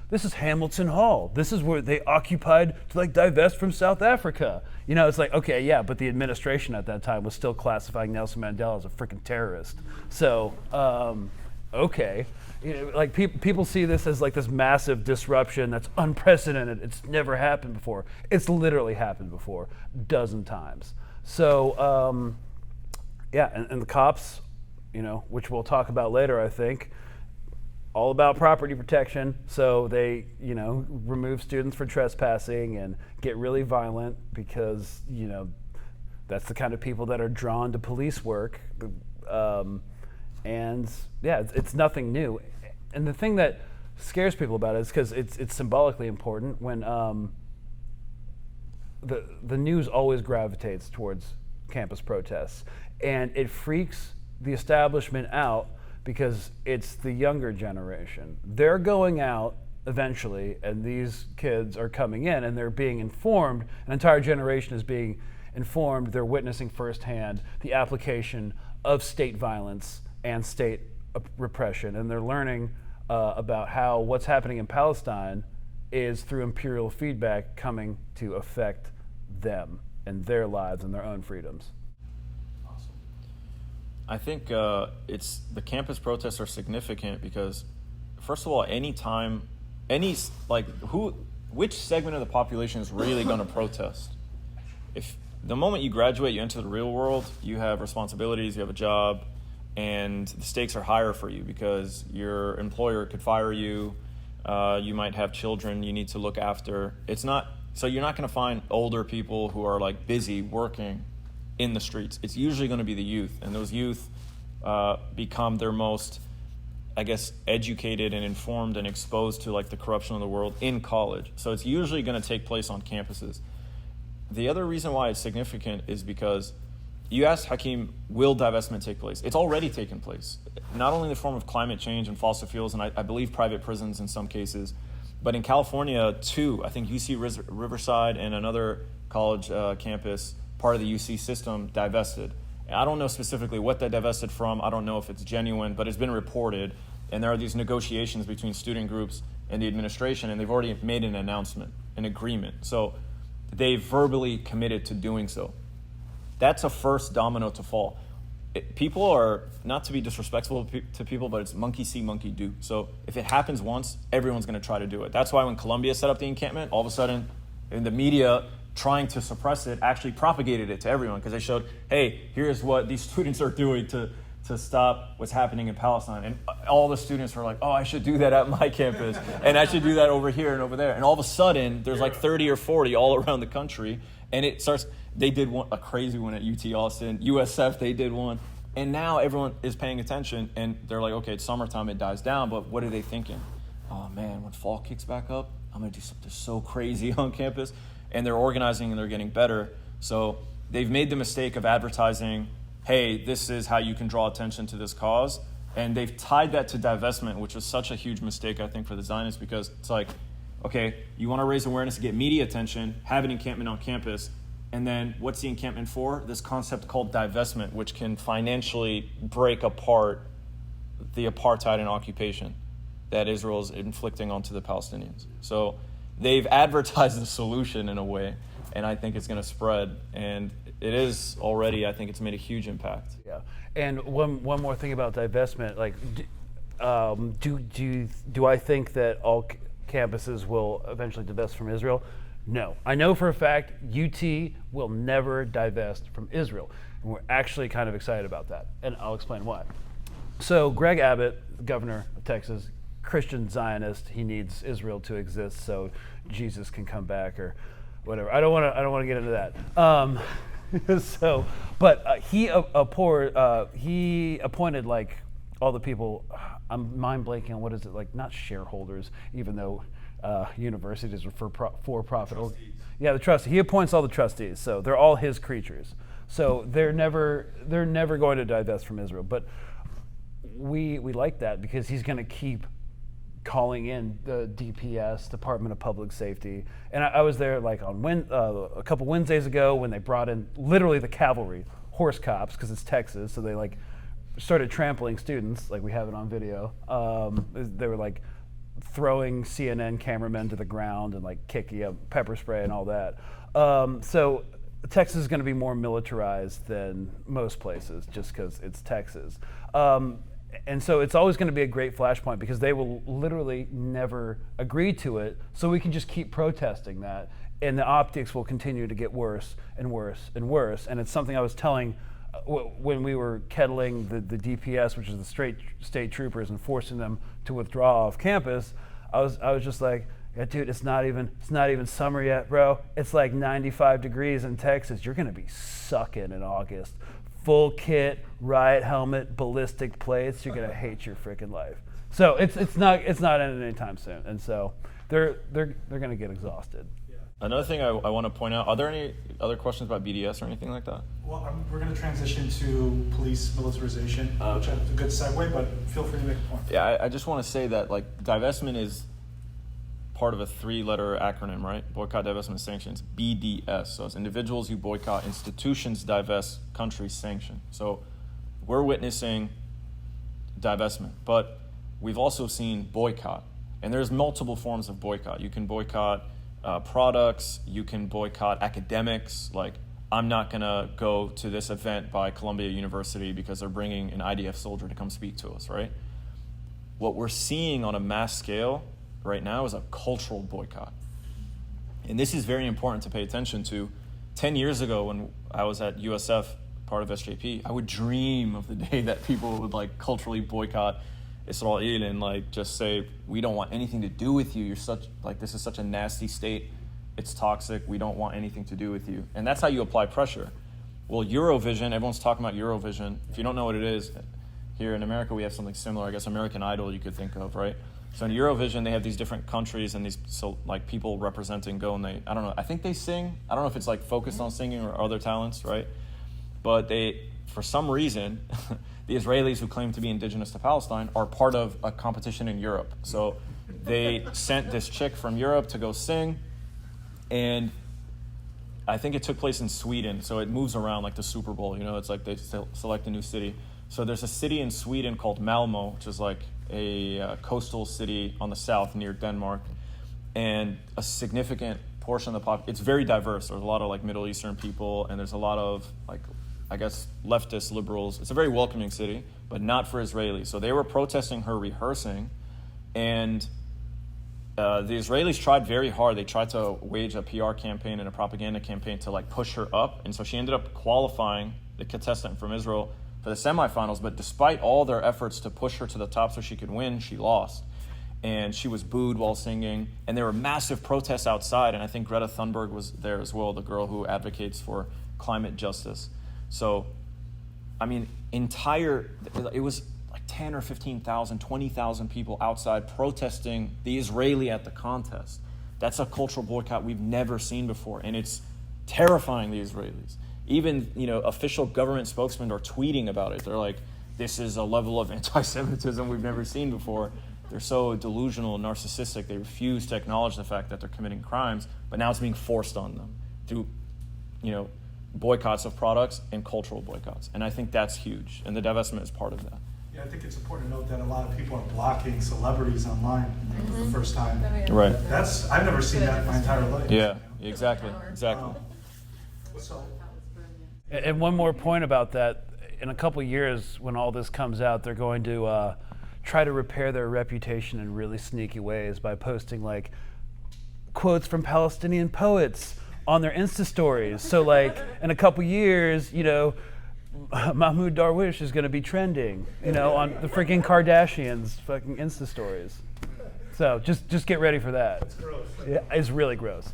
this is Hamilton Hall. This is where they occupied to divest from South Africa. It's okay, yeah, but the administration at that time was still classifying Nelson Mandela as a freaking terrorist. So, okay. People see this as this massive disruption that's unprecedented. It's never happened before. It's literally happened before, a dozen times. So, and the cops, which we'll talk about later, I think, all about property protection. So they, remove students for trespassing and get really violent because, that's the kind of people that are drawn to police work. It's nothing new. And the thing that scares people about it is because it's symbolically important when the news always gravitates towards campus protests. And it freaks the establishment out because it's the younger generation. They're going out eventually, and these kids are coming in and they're being informed. An entire generation is being informed. They're witnessing firsthand the application of state violence and state repression, and they're learning about how what's happening in Palestine is through imperial feedback coming to affect them and their lives and their own freedoms. I think it's the campus protests are significant because, first of all, which segment of the population is really going to protest? If the moment you graduate, you enter the real world, you have responsibilities, you have a job, and the stakes are higher for you because your employer could fire you. You might have children you need to look after. So you're not going to find older people who are like busy working in the streets. It's usually going to be the youth, and those youth become their most, I guess, educated and informed and exposed to like the corruption of the world in college. So it's usually going to take place on campuses. The other reason why it's significant is because you asked Hakeem, will divestment take place? It's already taken place, not only in the form of climate change and fossil fuels, and I believe private prisons in some cases, but in California too. I think UC Riverside and another college campus, part of the UC system, divested. I don't know specifically what they divested from. I don't know if it's genuine, but it's been reported. And there are these negotiations between student groups and the administration, and they've already made an announcement, an agreement. So they've verbally committed to doing so. That's a first domino to fall. People are, not to be disrespectful to people, but it's monkey see, monkey do. So if it happens once, everyone's going to try to do it. That's why when Columbia set up the encampment, all of a sudden in the media trying to suppress it actually propagated it to everyone because they showed, hey, here's what these students are doing to stop what's happening in Palestine. And all the students were like, oh, I should do that at my campus, and I should do that over here and over there. And all of a sudden, there's like 30 or 40 all around the country, and it starts, they did a crazy one at UT Austin, USF, they did one. And now everyone is paying attention, and they're like, okay, it's summertime, it dies down, but what are they thinking? Oh man, when fall kicks back up, I'm gonna do something so crazy on campus. And they're organizing and they're getting better. So they've made the mistake of advertising, hey, this is how you can draw attention to this cause. And they've tied that to divestment, which was such a huge mistake, I think, for the Zionists, because it's like, okay, you want to raise awareness to get media attention, have an encampment on campus, and then what's the encampment for? This concept called divestment, which can financially break apart the apartheid and occupation that Israel is inflicting onto the Palestinians. So they've advertised the solution in a way, and I think it's going to spread. And it is already, I think it's made a huge impact. Yeah. And one more thing about divestment, like, do I think that all campuses will eventually divest from Israel? No. I know for a fact UT will never divest from Israel. And we're actually kind of excited about that. And I'll explain why. So Greg Abbott, governor of Texas, Christian Zionist, he needs Israel to exist so Jesus can come back or whatever. I don't want to get into that. He appointed like all the people. I'm mind blanking on what is it, like, not shareholders, even though universities are for profit. Yeah, the trustee. He appoints all the trustees, so they're all his creatures. So they're never going to divest from Israel. But we like that because he's going to keep calling in the DPS, Department of Public Safety. And I was there like on a couple Wednesdays ago when they brought in literally the cavalry, horse cops, because it's Texas, so they like started trampling students, like we have it on video. They were like throwing CNN cameramen to the ground and like kicking up pepper spray and all that. So Texas is going to be more militarized than most places just because it's Texas. And so it's always going to be a great flashpoint because they will literally never agree to it. So we can just keep protesting that, and the optics will continue to get worse and worse and worse. And it's something I was telling when we were kettling the DPS, which is the state troopers, and forcing them to withdraw off campus. I was just like, yeah, dude, it's not even summer yet, bro. It's like 95 degrees in Texas. You're going to be sucking in August. Full kit, riot helmet, ballistic plates. You're gonna hate your freaking life. So it's not ending anytime soon, and so they're gonna get exhausted. Yeah. Another thing I want to point out, are there any other questions about BDS or anything like that? Well, we're going to transition to police militarization, which is a good segue, but feel free to make a point. Yeah, I just want to say that like divestment is part of a 3-letter acronym, right? Boycott, divestment, sanctions, BDS. So it's individuals who boycott, institutions divest, countries sanction. So we're witnessing divestment, but we've also seen boycott. And there's multiple forms of boycott. You can boycott products, you can boycott academics, like I'm not gonna go to this event by Columbia University because they're bringing an IDF soldier to come speak to us, right? What we're seeing on a mass scale right now is a cultural boycott. And this is very important to pay attention to. 10 years ago when I was at USF, part of SJP, I would dream of the day that people would like culturally boycott Israel and like just say, we don't want anything to do with you. You're such, like, this is such a nasty state. It's toxic. We don't want anything to do with you. And that's how you apply pressure. Well, Eurovision, everyone's talking about Eurovision. If you don't know what it is, here in America, we have something similar. I guess American Idol you could think of, right? So in Eurovision, they have these different countries and these like people representing go and they, I don't know, I think they sing. I don't know if it's like focused on singing or other talents, right? But they, for some reason, the Israelis who claim to be indigenous to Palestine are part of a competition in Europe. So they sent this chick from Europe to go sing, and I think it took place in Sweden, so it moves around like the Super Bowl, you know, it's like they select a new city. So there's a city in Sweden called Malmö, which is like a coastal city on the south near Denmark, and a significant portion of the it's very diverse. There's a lot of like Middle Eastern people, and there's a lot of like, I guess, leftist liberals. It's a very welcoming city, but not for Israelis. So they were protesting her rehearsing, and the Israelis tried very hard. They tried to wage a PR campaign and a propaganda campaign to like push her up, and so she ended up qualifying, the contestant from Israel, for the semifinals. But despite all their efforts to push her to the top so she could win, she lost. And she was booed while singing, and there were massive protests outside, and I think Greta Thunberg was there as well, the girl who advocates for climate justice. So, I mean, it was like 10 or 15,000, 20,000 people outside protesting the Israeli at the contest. That's a cultural boycott we've never seen before, and it's terrifying the Israelis. Even, you know, official government spokesmen are tweeting about it. They're like, this is a level of anti-Semitism we've never seen before. They're so delusional and narcissistic, they refuse to acknowledge the fact that they're committing crimes, but now it's being forced on them through, you know, boycotts of products and cultural boycotts. And I think that's huge, and the divestment is part of that. Yeah, I think it's important to note that a lot of people are blocking celebrities online for the first time. Right. I've never seen that in my entire life. Yeah, exactly. And one more point about that, in a couple of years when all this comes out, they're going to try to repair their reputation in really sneaky ways by posting like quotes from Palestinian poets on their Insta stories. So like in a couple years, you know, Mahmoud Darwish is going to be trending, you know, on the freaking Kardashians' fucking Insta stories. So just get ready for that. It's gross. Yeah, it's really gross.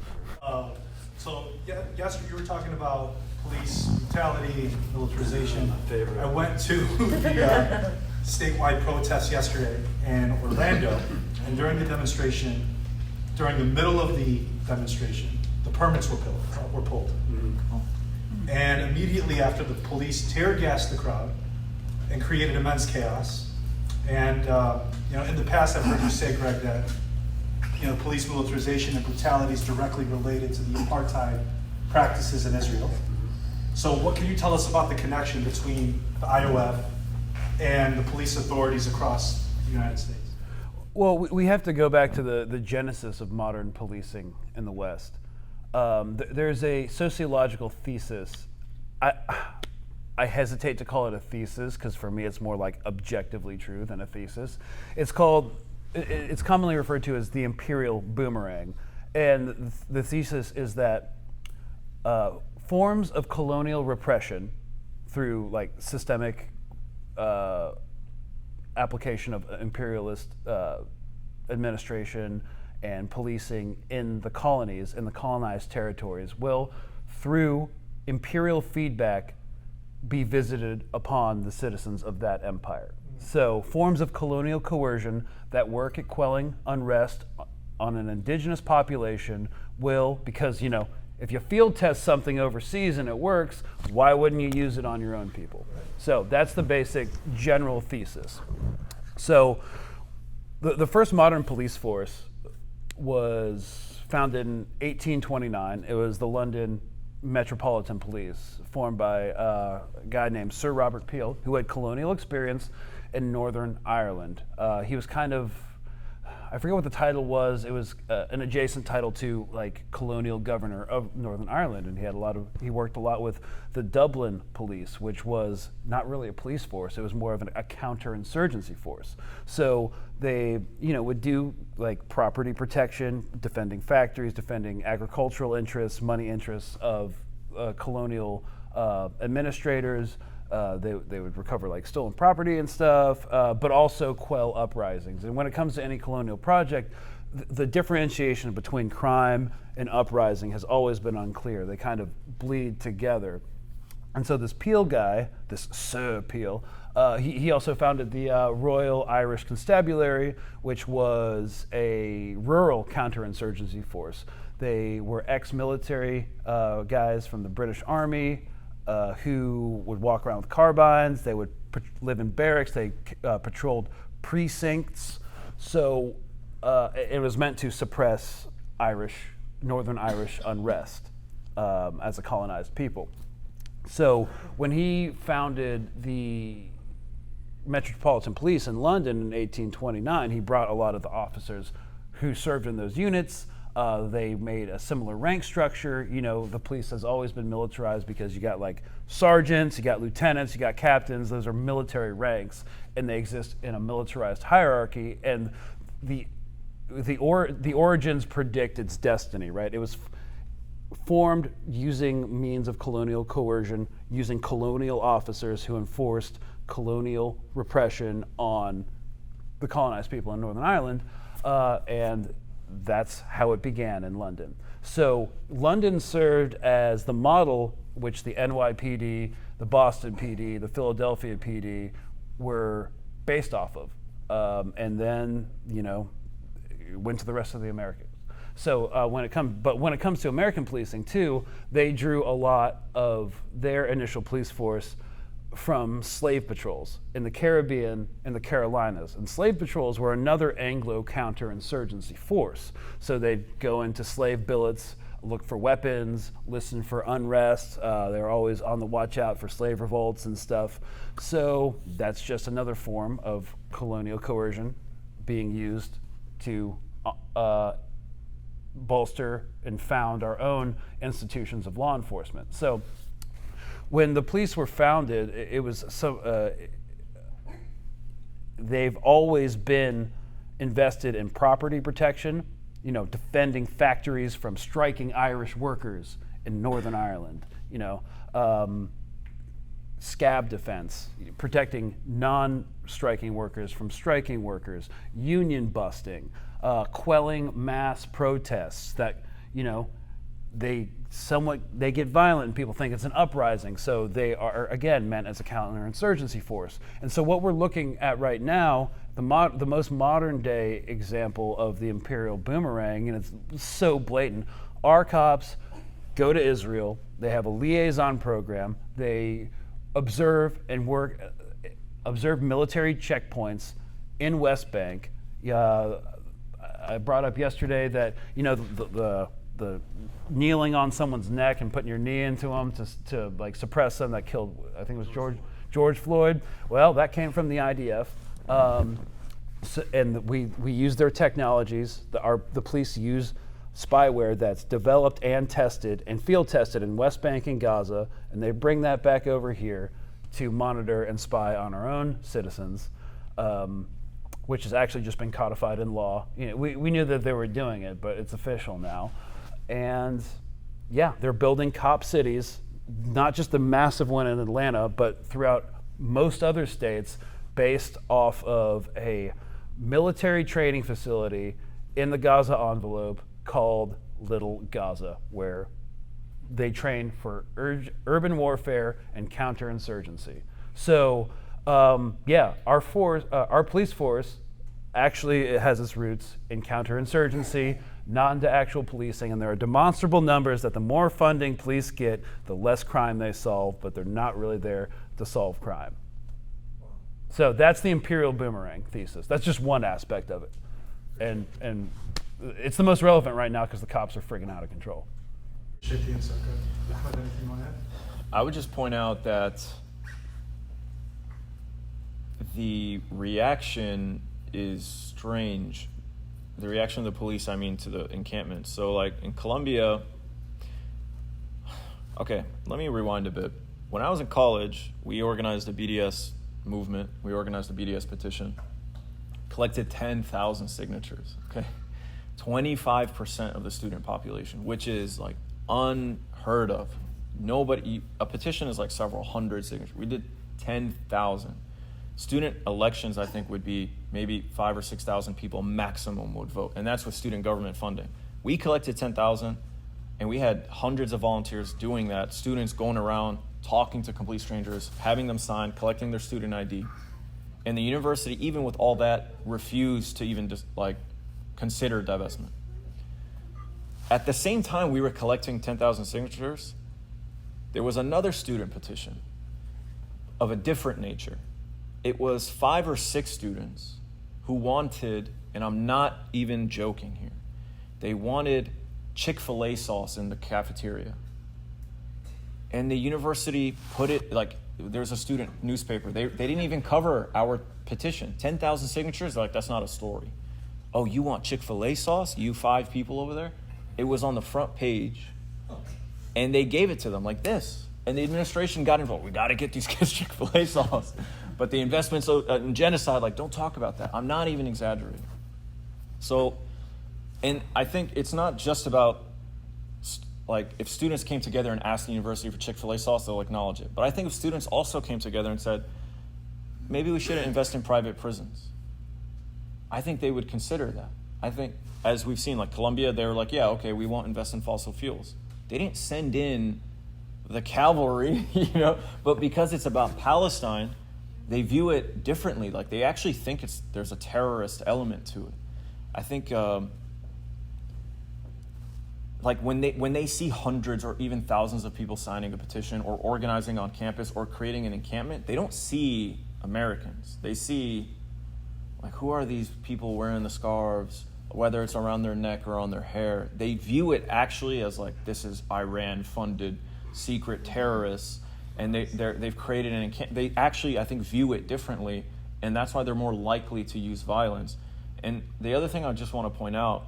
So yesterday you were talking about police brutality, militarization. I went to the statewide protest yesterday in Orlando, and during the demonstration, during the middle of the demonstration, the permits were pulled. Mm-hmm. And immediately after, the police tear gassed the crowd and created immense chaos. And you know, in the past, I've heard you say, Greg, that you know, police militarization and brutality is directly related to the apartheid practices in Israel. So, what can you tell us about the connection between the IOF and the police authorities across the United States? Well, we have to go back to the genesis of modern policing in the West. There's a sociological thesis. I hesitate to call it a thesis because for me it's more like objectively true than a thesis. It's commonly referred to as the imperial boomerang. And the thesis is that forms of colonial repression through like systemic application of imperialist administration and policing in the colonies, in the colonized territories, will, through imperial feedback, be visited upon the citizens of that empire. So forms of colonial coercion that work at quelling unrest on an indigenous population will, because, if you field test something overseas and it works, why wouldn't you use it on your own people? So that's the basic general thesis. So the first modern police force was founded in 1829. It was the London Metropolitan Police, formed by a guy named Sir Robert Peel, who had colonial experience in Northern Ireland. He was kind of, I forget what the title was. It was an adjacent title to like colonial governor of Northern Ireland, and he worked a lot with the Dublin police, which was not really a police force. It was more of a counterinsurgency force. So they, would do like property protection, defending factories, defending agricultural interests, money interests of colonial administrators. They would recover like stolen property and stuff, but also quell uprisings. And when it comes to any colonial project, the differentiation between crime and uprising has always been unclear. They kind of bleed together. And so this Peel guy, this Sir Peel, he also founded the Royal Irish Constabulary, which was a rural counterinsurgency force. They were ex-military guys from the British Army, who would walk around with carbines. They would live in barracks. They patrolled precincts. So it was meant to suppress Northern Irish unrest as a colonized people. So when he founded the Metropolitan Police in London in 1829, he brought a lot of the officers who served in those units. They made a similar rank structure. The police has always been militarized because you got like sergeants, you got lieutenants, you got captains. Those are military ranks, and they exist in a militarized hierarchy. And the origins predict its destiny, right? It was formed using means of colonial coercion, using colonial officers who enforced colonial repression on the colonized people in Northern Ireland, and that's how it began in London. So London served as the model which the NYPD, the Boston PD, the Philadelphia PD were based off of, and then went to the rest of the Americas. So when it comes to American policing too, they drew a lot of their initial police force from slave patrols in the Caribbean and the Carolinas. And slave patrols were another Anglo counterinsurgency force. So they'd go into slave billets, look for weapons, listen for unrest. They were always on the watch out for slave revolts and stuff. So that's just another form of colonial coercion being used to bolster and found our own institutions of law enforcement. So when the police were founded, it was they've always been invested in property protection, defending factories from striking Irish workers in Northern Ireland, scab defense, protecting non-striking workers from striking workers, union busting, quelling mass protests that, they get violent and people think it's an uprising. So they are, again, meant as a counterinsurgency force. And so what we're looking at right now, the most modern day example of the imperial boomerang, and it's so blatant, our cops go to Israel, they have a liaison program, they observe military checkpoints in West Bank. I brought up yesterday that, the kneeling on someone's neck and putting your knee into them to like suppress them that killed, I think it was George Floyd. Well, that came from the IDF, and we use their technologies. The police use spyware that's developed and tested and field tested in West Bank and Gaza, and they bring that back over here to monitor and spy on our own citizens, which has actually just been codified in law. We knew that they were doing it, but it's official now. And yeah, they're building cop cities, not just the massive one in Atlanta, but throughout most other states, based off of a military training facility in the Gaza envelope called Little Gaza, where they train for urban warfare and counterinsurgency. So yeah, our police force Actually, it has its roots in counterinsurgency, not into actual policing, and there are demonstrable numbers that the more funding police get, the less crime they solve, but they're not really there to solve crime. So that's the imperial boomerang thesis. That's just one aspect of it. And it's the most relevant right now because the cops are friggin' out of control. Appreciate the insight. Ahmed, anything on that? I would just point out that the reaction is strange. The reaction of the police, I mean, to the encampment. So, like, in Colombia, okay, let me rewind a bit. When I was in college, we organized a BDS movement. We organized a BDS petition, collected 10,000 signatures, okay? 25% of the student population, which is, like, unheard of. A petition is like several hundred signatures. We did 10,000. Student elections, I think, would be maybe 5,000 or 6,000 people maximum would vote, and that's with student government funding. We collected 10,000, and we had hundreds of volunteers doing that, students going around, talking to complete strangers, having them sign, collecting their student ID. And the university, even with all that, refused to even just, like, consider divestment. At the same time we were collecting 10,000 signatures, there was another student petition of a different nature. It was 5 or 6 students who wanted, and I'm not even joking here, they wanted Chick-fil-A sauce in the cafeteria. And the university put it, like, there's a student newspaper. They didn't even cover our petition. 10,000 signatures, like, that's not a story. Oh, you want Chick-fil-A sauce? You 5 people over there? It was on the front page. And they gave it to them like this. And the administration got involved. We got to get these kids Chick-fil-A sauce. But the investments in genocide, like, don't talk about that. I'm not even exaggerating. So, and I think it's not just about, like, if students came together and asked the university for Chick-fil-A sauce, they'll acknowledge it. But I think if students also came together and said, maybe we shouldn't invest in private prisons, I think they would consider that. I think, as we've seen, like Colombia, they were like, yeah, okay, we won't invest in fossil fuels. They didn't send in the cavalry, but because it's about Palestine, they view it differently. Like, they actually think there's a terrorist element to it. I think, like, when they see hundreds or even thousands of people signing a petition or organizing on campus or creating an encampment, they don't see Americans. They see, like, who are these people wearing the scarves, whether it's around their neck or on their hair? They view it actually as, like, this is Iran-funded secret terrorists, and they've created an encampment. They actually, I think, view it differently, and that's why they're more likely to use violence. And the other thing I just want to point out,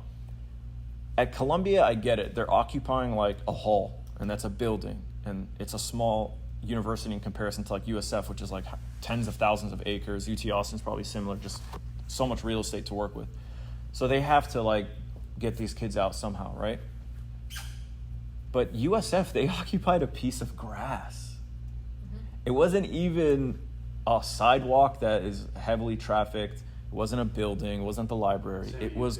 at Columbia, I get it. They're occupying, like, a hall, and that's a building, and it's a small university in comparison to, like, USF, which is, like, tens of thousands of acres. UT Austin's probably similar, just so much real estate to work with. So they have to, like, get these kids out somehow, right? But USF, they occupied a piece of grass. It wasn't even a sidewalk that is heavily trafficked. It wasn't a building. It wasn't the library. It was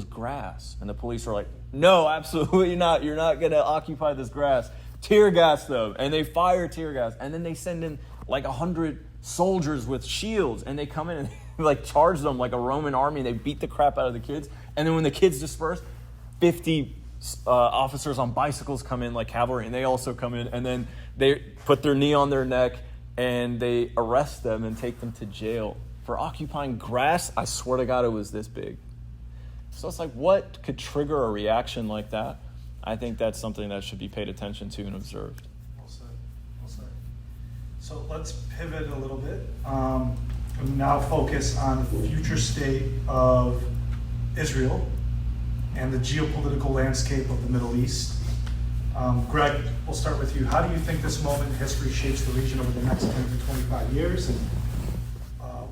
grass. And the police were like, no, absolutely not. You're not going to occupy this grass. Tear gas them. And they fire tear gas. And then they send in like 100 soldiers with shields. And they come in and like charge them like a Roman army. And they beat the crap out of the kids. And then when the kids disperse, 50 officers on bicycles come in like cavalry. And they also come in. And then they put their knee on their neck. And they arrest them and take them to jail for occupying grass. I swear to God, it was this big. So it's like, what could trigger a reaction like that? I think that's something that should be paid attention to and observed. Well said. Well said. So let's pivot a little bit and now focus on the future state of Israel and the geopolitical landscape of the Middle East. Greg, we'll start with you. How do you think this moment in history shapes the region over the next 10 to 25 years? And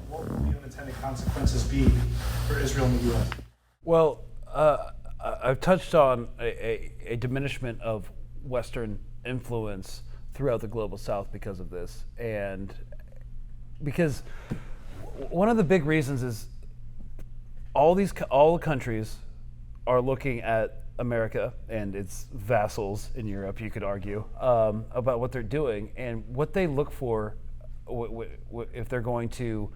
what will the unintended consequences be for Israel and the U.S.? Well, I've touched on a diminishment of Western influence throughout the global South because of this. And because one of the big reasons is all the countries are looking at America and its vassals in Europe, you could argue, about what they're doing and what they look for if they're going to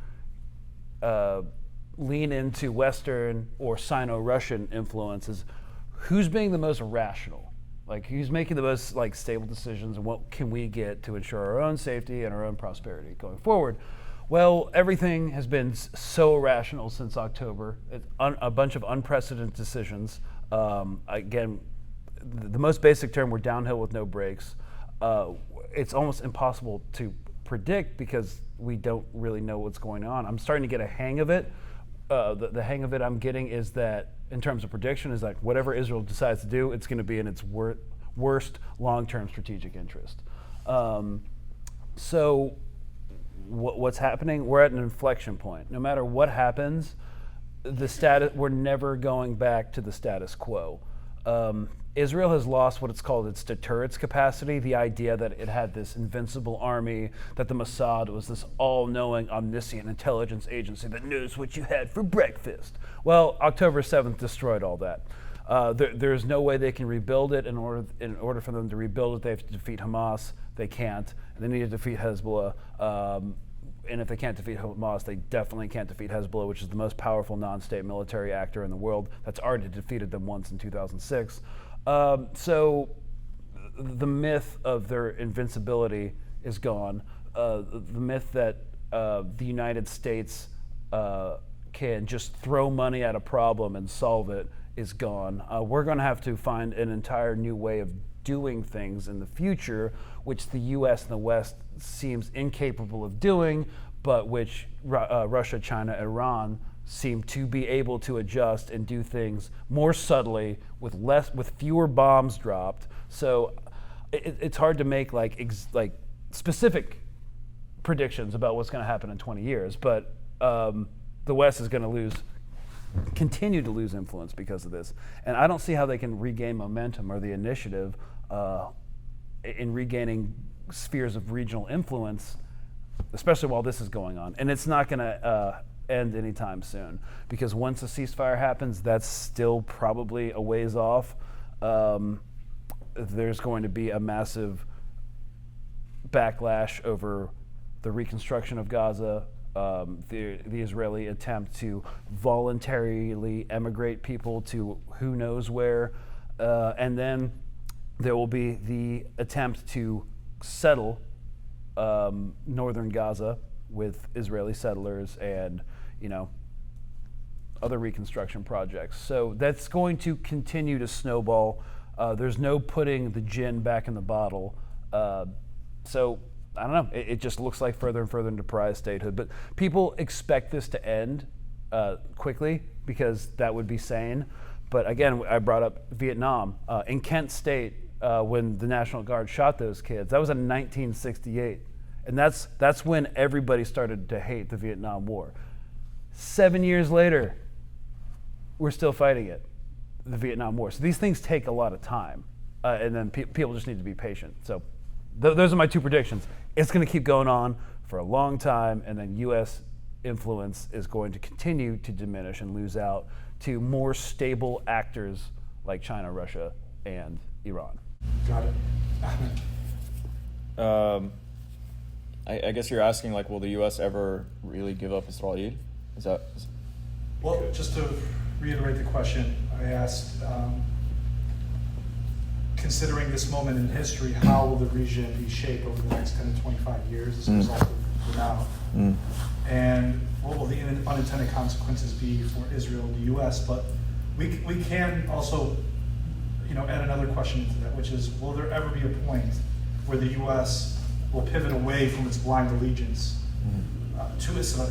lean into Western or Sino-Russian influence is who's being the most rational, like who's making the most like stable decisions, and what can we get to ensure our own safety and our own prosperity going forward. Well, everything has been so irrational since October. A bunch of unprecedented decisions. Again, the most basic term, we're downhill with no brakes. It's almost impossible to predict because we don't really know what's going on. I'm starting to get a hang of it. The hang of it I'm getting is that, in terms of prediction, is like whatever Israel decides to do, it's going to be in its worst long-term strategic interest. So what's happening? We're at an inflection point. No matter what happens, we're never going back to the status quo. Israel has lost what it's called its deterrence capacity, the idea that it had this invincible army, that the Mossad was this all-knowing, omniscient intelligence agency that knows what you had for breakfast. Well, October 7th destroyed all that. There's no way they can rebuild it. In order for them to rebuild it, they have to defeat Hamas. They can't. They need to defeat Hezbollah. And if they can't defeat Hamas, they definitely can't defeat Hezbollah, which is the most powerful non-state military actor in the world that's already defeated them once in 2006. So the myth of their invincibility is gone. The myth that the United States can just throw money at a problem and solve it is gone. We're going to have to find an entire new way of doing things in the future, which the U.S. and the West seems incapable of doing, but which Russia, China, Iran seem to be able to adjust and do things more subtly with fewer bombs dropped. So it's hard to make like specific predictions about what's going to happen in 20 years, but the West is going to continue to lose influence because of this. And I don't see how they can regain momentum or the initiative in regaining spheres of regional influence, especially while this is going on. And it's not going to end anytime soon, because once a ceasefire happens, that's still probably a ways off. There's going to be a massive backlash over the reconstruction of Gaza, the Israeli attempt to voluntarily emigrate people to who knows where, and then there will be the attempt to settle northern Gaza with Israeli settlers and, other reconstruction projects. So that's going to continue to snowball. There's no putting the gin back in the bottle. So I don't know. It just looks like further and further into pariah statehood. But people expect this to end quickly because that would be sane. But again, I brought up Vietnam. In Kent State, when the National Guard shot those kids, that was in 1968. And that's when everybody started to hate the Vietnam War. 7 years later, we're still fighting it, the Vietnam War. So these things take a lot of time. And then people just need to be patient. So those are my two predictions. It's going to keep going on for a long time, and then U.S. influence is going to continue to diminish and lose out to more stable actors like China, Russia, and Iran. Got it. I guess you're asking, will the U.S. ever really give up Israel? Well, just to reiterate the question, I asked, considering this moment in history, how will the region be shaped over the next 10 to 25 years as a result of the now? And what will the unintended consequences be for Israel and the U.S.? But we can also, add another question to that, which is, will there ever be a point where the U.S. will pivot away from its blind allegiance to Israel?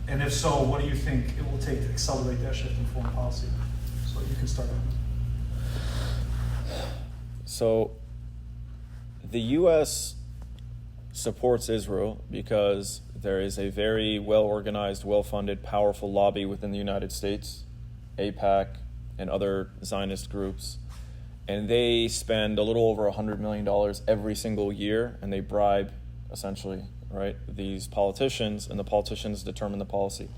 And if so, what do you think it will take to accelerate that shift in foreign policy? So you can start on that. So the U.S. supports Israel because there is a very well-organized, well-funded, powerful lobby within the United States, AIPAC, and other Zionist groups. And they spend a little over $100 million every single year, and they bribe, essentially, right, these politicians, and the politicians determine the policy.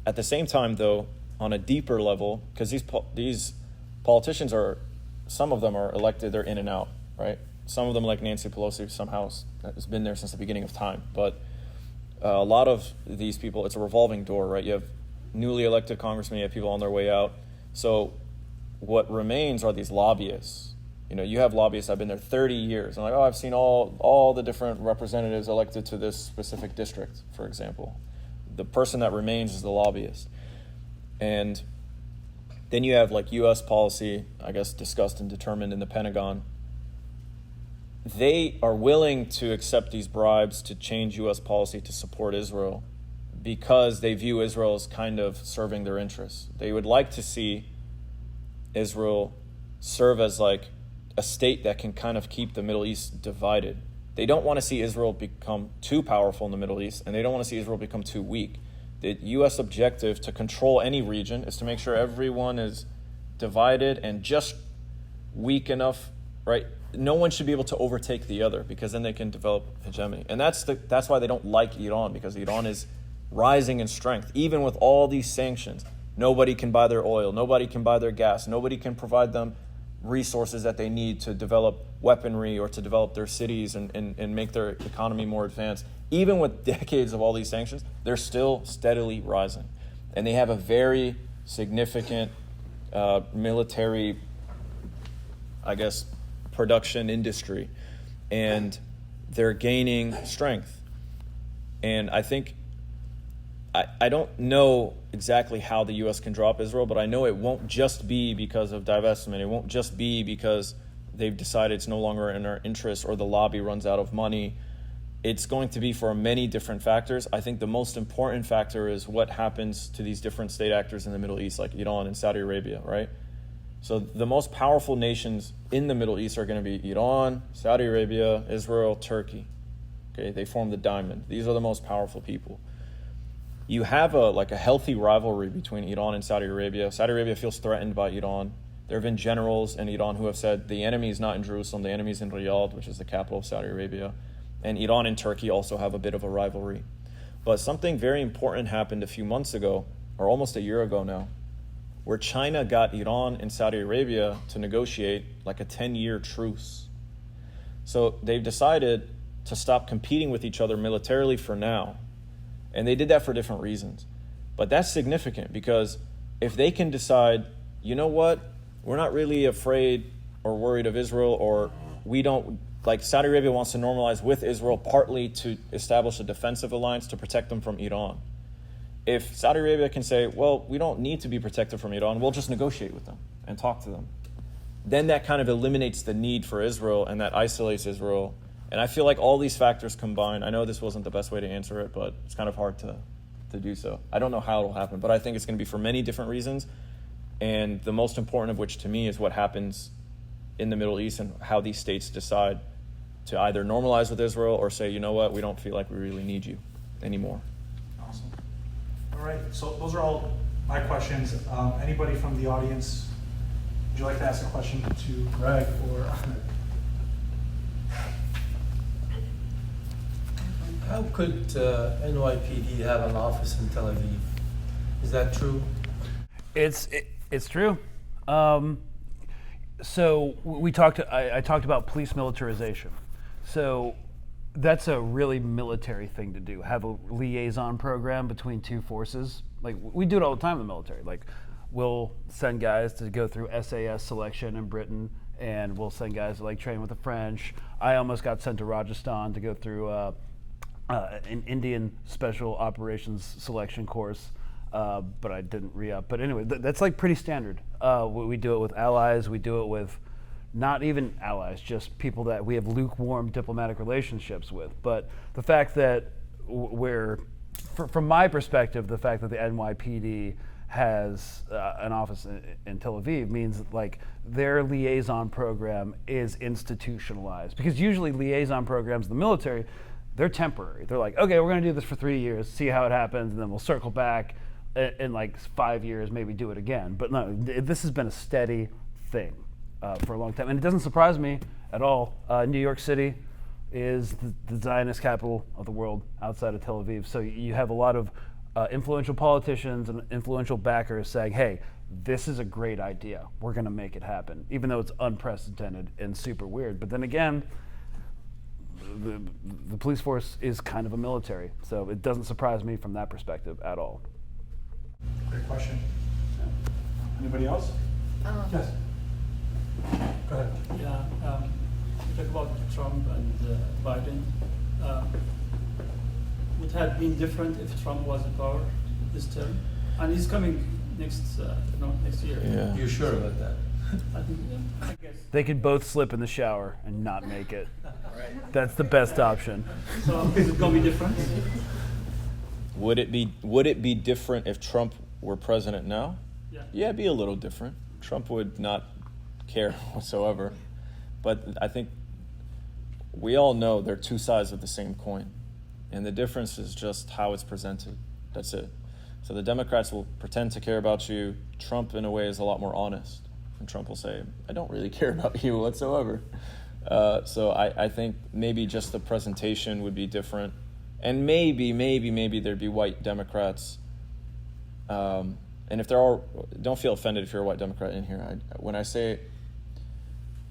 At the same time, though, on a deeper level, because these politicians some of them are elected, they're in and out, right? Some of them, like Nancy Pelosi, somehow has been there since the beginning of time. But a lot of these people, it's a revolving door, right? You have newly elected congressmen, you have people on their way out. So what remains are these lobbyists. You have lobbyists. I've been there 30 years. I'm like, I've seen all the different representatives elected to this specific district, for example. The person that remains is the lobbyist. And then you have like U.S. policy, I guess, discussed and determined in the Pentagon. They are willing to accept these bribes to change U.S. policy to support Israel because they view Israel as kind of serving their interests. They would like to see Israel serve as like a state that can kind of keep the Middle East divided. They don't want to see Israel become too powerful in the Middle East, and they don't want to see Israel become too weak. The U.S. objective to control any region is to make sure everyone is divided and just weak enough, right? No one should be able to overtake the other because then they can develop hegemony. And that's why they don't like Iran, because Iran is rising in strength. Even with all these sanctions, nobody can buy their oil, nobody can buy their gas, nobody can provide them resources that they need to develop weaponry or to develop their cities and make their economy more advanced. Even with decades of all these sanctions, they're still steadily rising. And they have a very significant military, I guess, production industry. And they're gaining strength. And I think, I don't know exactly how the U.S. can drop Israel, but I know it won't just be because of divestment. It won't just be because they've decided it's no longer in our interest or the lobby runs out of money. It's going to be for many different factors. I think the most important factor is what happens to these different state actors in the Middle East, like Iran and Saudi Arabia, right? So the most powerful nations in the Middle East are going to be Iran, Saudi Arabia, Israel, Turkey. Okay, they form the diamond. These are the most powerful people. You have a healthy rivalry between Iran and Saudi Arabia. Saudi Arabia feels threatened by Iran. There have been generals in Iran who have said the enemy is not in Jerusalem, the enemy is in Riyadh, which is the capital of Saudi Arabia. And Iran and Turkey also have a bit of a rivalry. But something very important happened a few months ago, or almost a year ago now, where China got Iran and Saudi Arabia to negotiate like a 10-year truce. So they've decided to stop competing with each other militarily for now. And they did that for different reasons. But that's significant because if they can decide, you know what, we're not really afraid or worried of Israel, or we don't, like Saudi Arabia wants to normalize with Israel partly to establish a defensive alliance to protect them from Iran. If Saudi Arabia can say, well, we don't need to be protected from Iran, we'll just negotiate with them and talk to them, then that kind of eliminates the need for Israel and that isolates Israel. And I feel like all these factors combined, I know this wasn't the best way to answer it, but it's kind of hard to do so. I don't know how it'll happen, but I think it's going to be for many different reasons. And the most important of which to me is what happens in the Middle East and how these states decide to either normalize with Israel or say, you know what, we don't feel like we really need you anymore. Awesome. All right, so those are all my questions. Anybody from the audience, would you like to ask a question to Greg or Ahmed? How could NYPD have an office in Tel Aviv? Is that true? It's true. So I talked about police militarization. So that's a really military thing to do. Have a liaison program between two forces. Like we do it all the time in the military. Like we'll send guys to go through SAS selection in Britain, and we'll send guys to like train with the French. I almost got sent to Rajasthan to go through an Indian special operations selection course, but I didn't re-up. But anyway, that's like pretty standard. We do it with allies. We do it with not even allies, just people that we have lukewarm diplomatic relationships with. But the fact that from my perspective, the fact that the NYPD has an office in Tel Aviv means like their liaison program is institutionalized. Because usually liaison programs in the military, they're temporary. They're like, okay, we're going to do this for 3 years, see how it happens, and then we'll circle back in like 5 years, maybe do it again. But no, this has been a steady thing for a long time. And it doesn't surprise me at all. New York City is the Zionist capital of the world outside of Tel Aviv. So you have a lot of influential politicians and influential backers saying, hey, this is a great idea. We're going to make it happen, even though it's unprecedented and super weird. But then again, the police force is kind of a military, so it doesn't surprise me from that perspective at all. Great question. Anybody else? Yes. Go ahead. Yeah, you talk about Trump and Biden. Would it have been different if Trump was in power this term? And he's coming next year. Yeah. You sure about that? I think, yeah, I guess. They could both slip in the shower and not make it. That's the best option. So is it gonna be different? Would it be different if Trump were president now? Yeah. It'd be a little different. Trump would not care whatsoever. But I think we all know they're two sides of the same coin. And the difference is just how it's presented. That's it. So the Democrats will pretend to care about you. Trump, in a way, is a lot more honest. And Trump will say, I don't really care about you whatsoever. So I think maybe just the presentation would be different. And maybe there'd be white Democrats. And if there are, don't feel offended if you're a white Democrat in here. When I say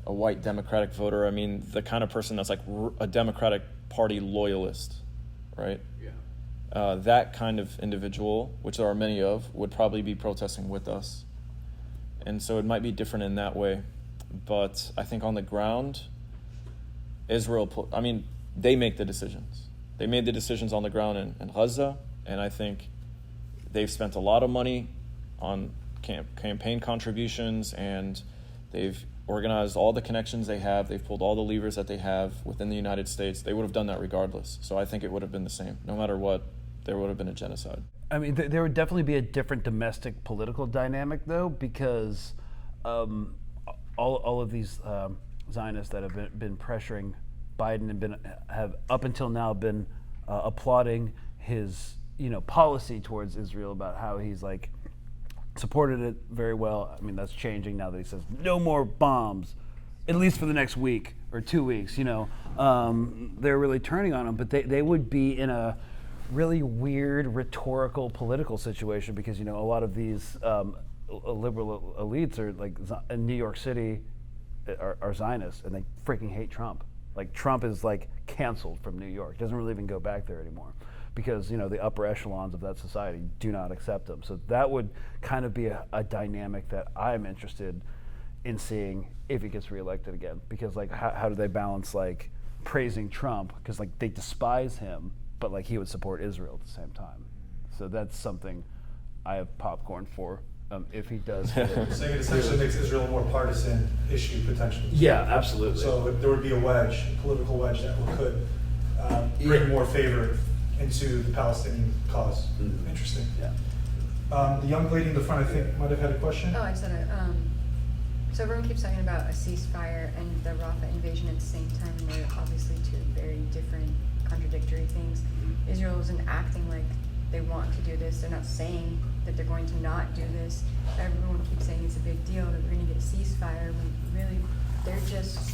a white Democratic voter, I mean the kind of person that's like a Democratic Party loyalist, right? Yeah. That kind of individual, which there are many of, would probably be protesting with us. And so it might be different in that way. But I think on the ground, Israel, they make the decisions. They made the decisions on the ground in Gaza, and I think they've spent a lot of money on campaign contributions, and they've organized all the connections they have. They've pulled all the levers that they have within the United States. They would have done that regardless. So I think it would have been the same. No matter what, there would have been a genocide. I mean, there would definitely be a different domestic political dynamic, though, because all of these Zionists that have been pressuring Biden and have up until now been applauding his policy towards Israel about how he's like supported it very well. I mean, that's changing now that he says no more bombs, at least for the next week or 2 weeks. They're really turning on him, but they would be in a really weird rhetorical political situation because a lot of these liberal elites are like in New York City are Zionists and they freaking hate Trump. Like Trump is like canceled from New York. Doesn't really even go back there anymore because the upper echelons of that society do not accept him. So that would kind of be a dynamic that I'm interested in seeing if he gets reelected again. Because like how do they balance like praising Trump because like they despise him, but like he would support Israel at the same time. So that's something I have popcorn for if he does. So it essentially makes Israel a more partisan issue potentially. Yeah, absolutely. So there would be a political wedge that could bring more favor into the Palestinian cause. Mm-hmm. Interesting. Yeah. The young lady in the front, I think, might have had a question. Oh, I said it. So everyone keeps talking about a ceasefire and the Rafah invasion at the same time, and they're obviously two very different, contradictory things. Israel isn't acting like they want to do this. They're not saying that they're going to not do this. Everyone keeps saying it's a big deal that we're going to get a ceasefire. When really, they're just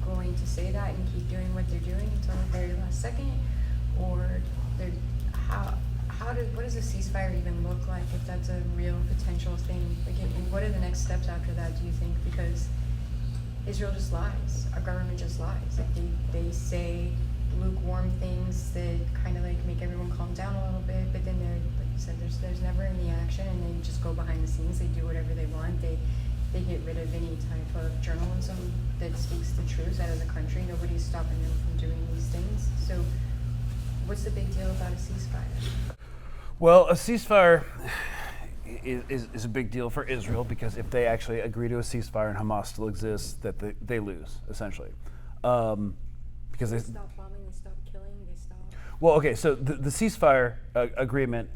going to say that and keep doing what they're doing until the very last second, or they're what does a ceasefire even look like if that's a real potential thing? Again, what are the next steps after that, do you think? Because Israel just lies. Our government just lies. Like they say lukewarm things that kind of like make everyone calm down a little bit, but then like you said, there's never any action, and they just go behind the scenes. They do whatever they want. They get rid of any type of journalism that speaks the truth out of the country. Nobody's stopping them from doing these things. So what's the big deal about a ceasefire? Well, a ceasefire is a big deal for Israel because if they actually agree to a ceasefire and Hamas still exists, that they lose, essentially. Because They stop bombing, they stop killing, they stop... Well, okay, so the ceasefire agreement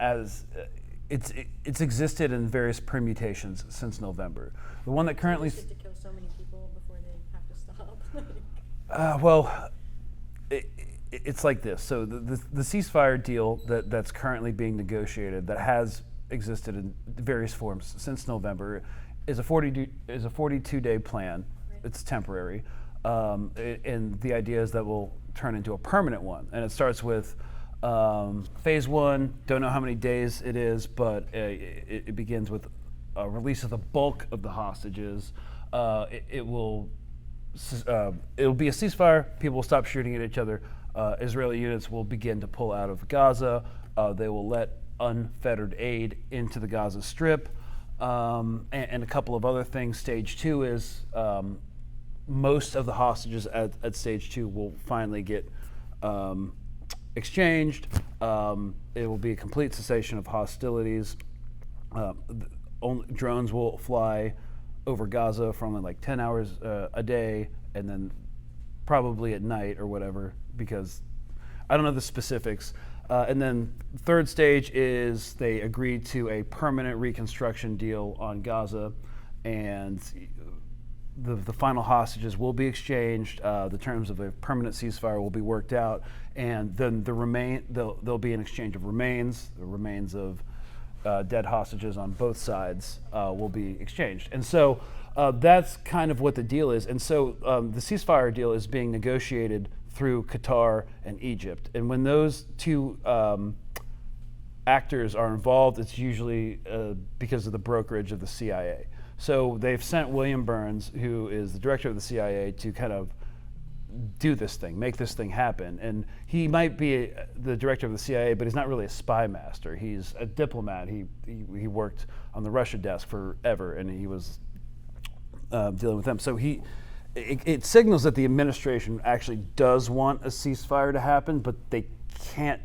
it's existed in various permutations since November. The one that currently... They to kill so many people before they have to stop. Well, it's like this. So the ceasefire deal that's currently being negotiated, that has existed in various forms since November, is a 42-day plan. Right. It's temporary, and the idea is that will turn into a permanent one. And it starts with phase one. Don't know how many days it is, but it begins with a release of the bulk of the hostages. It'll be a ceasefire. People will stop shooting at each other. Israeli units will begin to pull out of Gaza. They will let unfettered aid into the Gaza Strip, and a couple of other things. Stage 2 is most of the hostages at Stage 2 will finally get exchanged. It will be a complete cessation of hostilities. Drones will fly over Gaza for only like 10 hours a day, and then probably at night or whatever, because I don't know the specifics. And then third stage is they agreed to a permanent reconstruction deal on Gaza, and the final hostages will be exchanged. The terms of a permanent ceasefire will be worked out, and then there'll be an exchange of remains. The remains of dead hostages on both sides will be exchanged. And so that's kind of what the deal is. And so the ceasefire deal is being negotiated through Qatar and Egypt. And when those two actors are involved, it's usually because of the brokerage of the CIA. So they've sent William Burns, who is the director of the CIA, to kind of do this thing, make this thing happen. And he might be the director of the CIA, but he's not really a spy master. He's a diplomat. He worked on the Russia desk forever, and he was dealing with them. So it signals that the administration actually does want a ceasefire to happen, but they can't.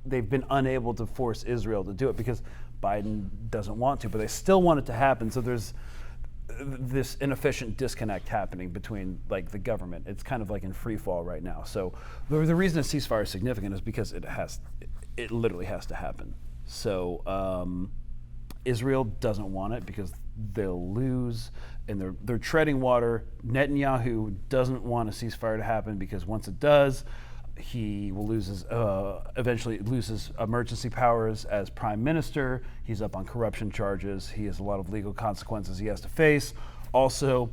They've been unable to force Israel to do it because Biden doesn't want to, but they still want it to happen. So there's this inefficient disconnect happening between like the government. It's kind of like in free fall right now. So the reason a ceasefire is significant is because it literally has to happen. So Israel doesn't want it because they'll lose, and they're treading water. Netanyahu doesn't want a ceasefire to happen because once it does, he will eventually lose his emergency powers as prime minister. He's up on corruption charges. He has a lot of legal consequences he has to face. Also,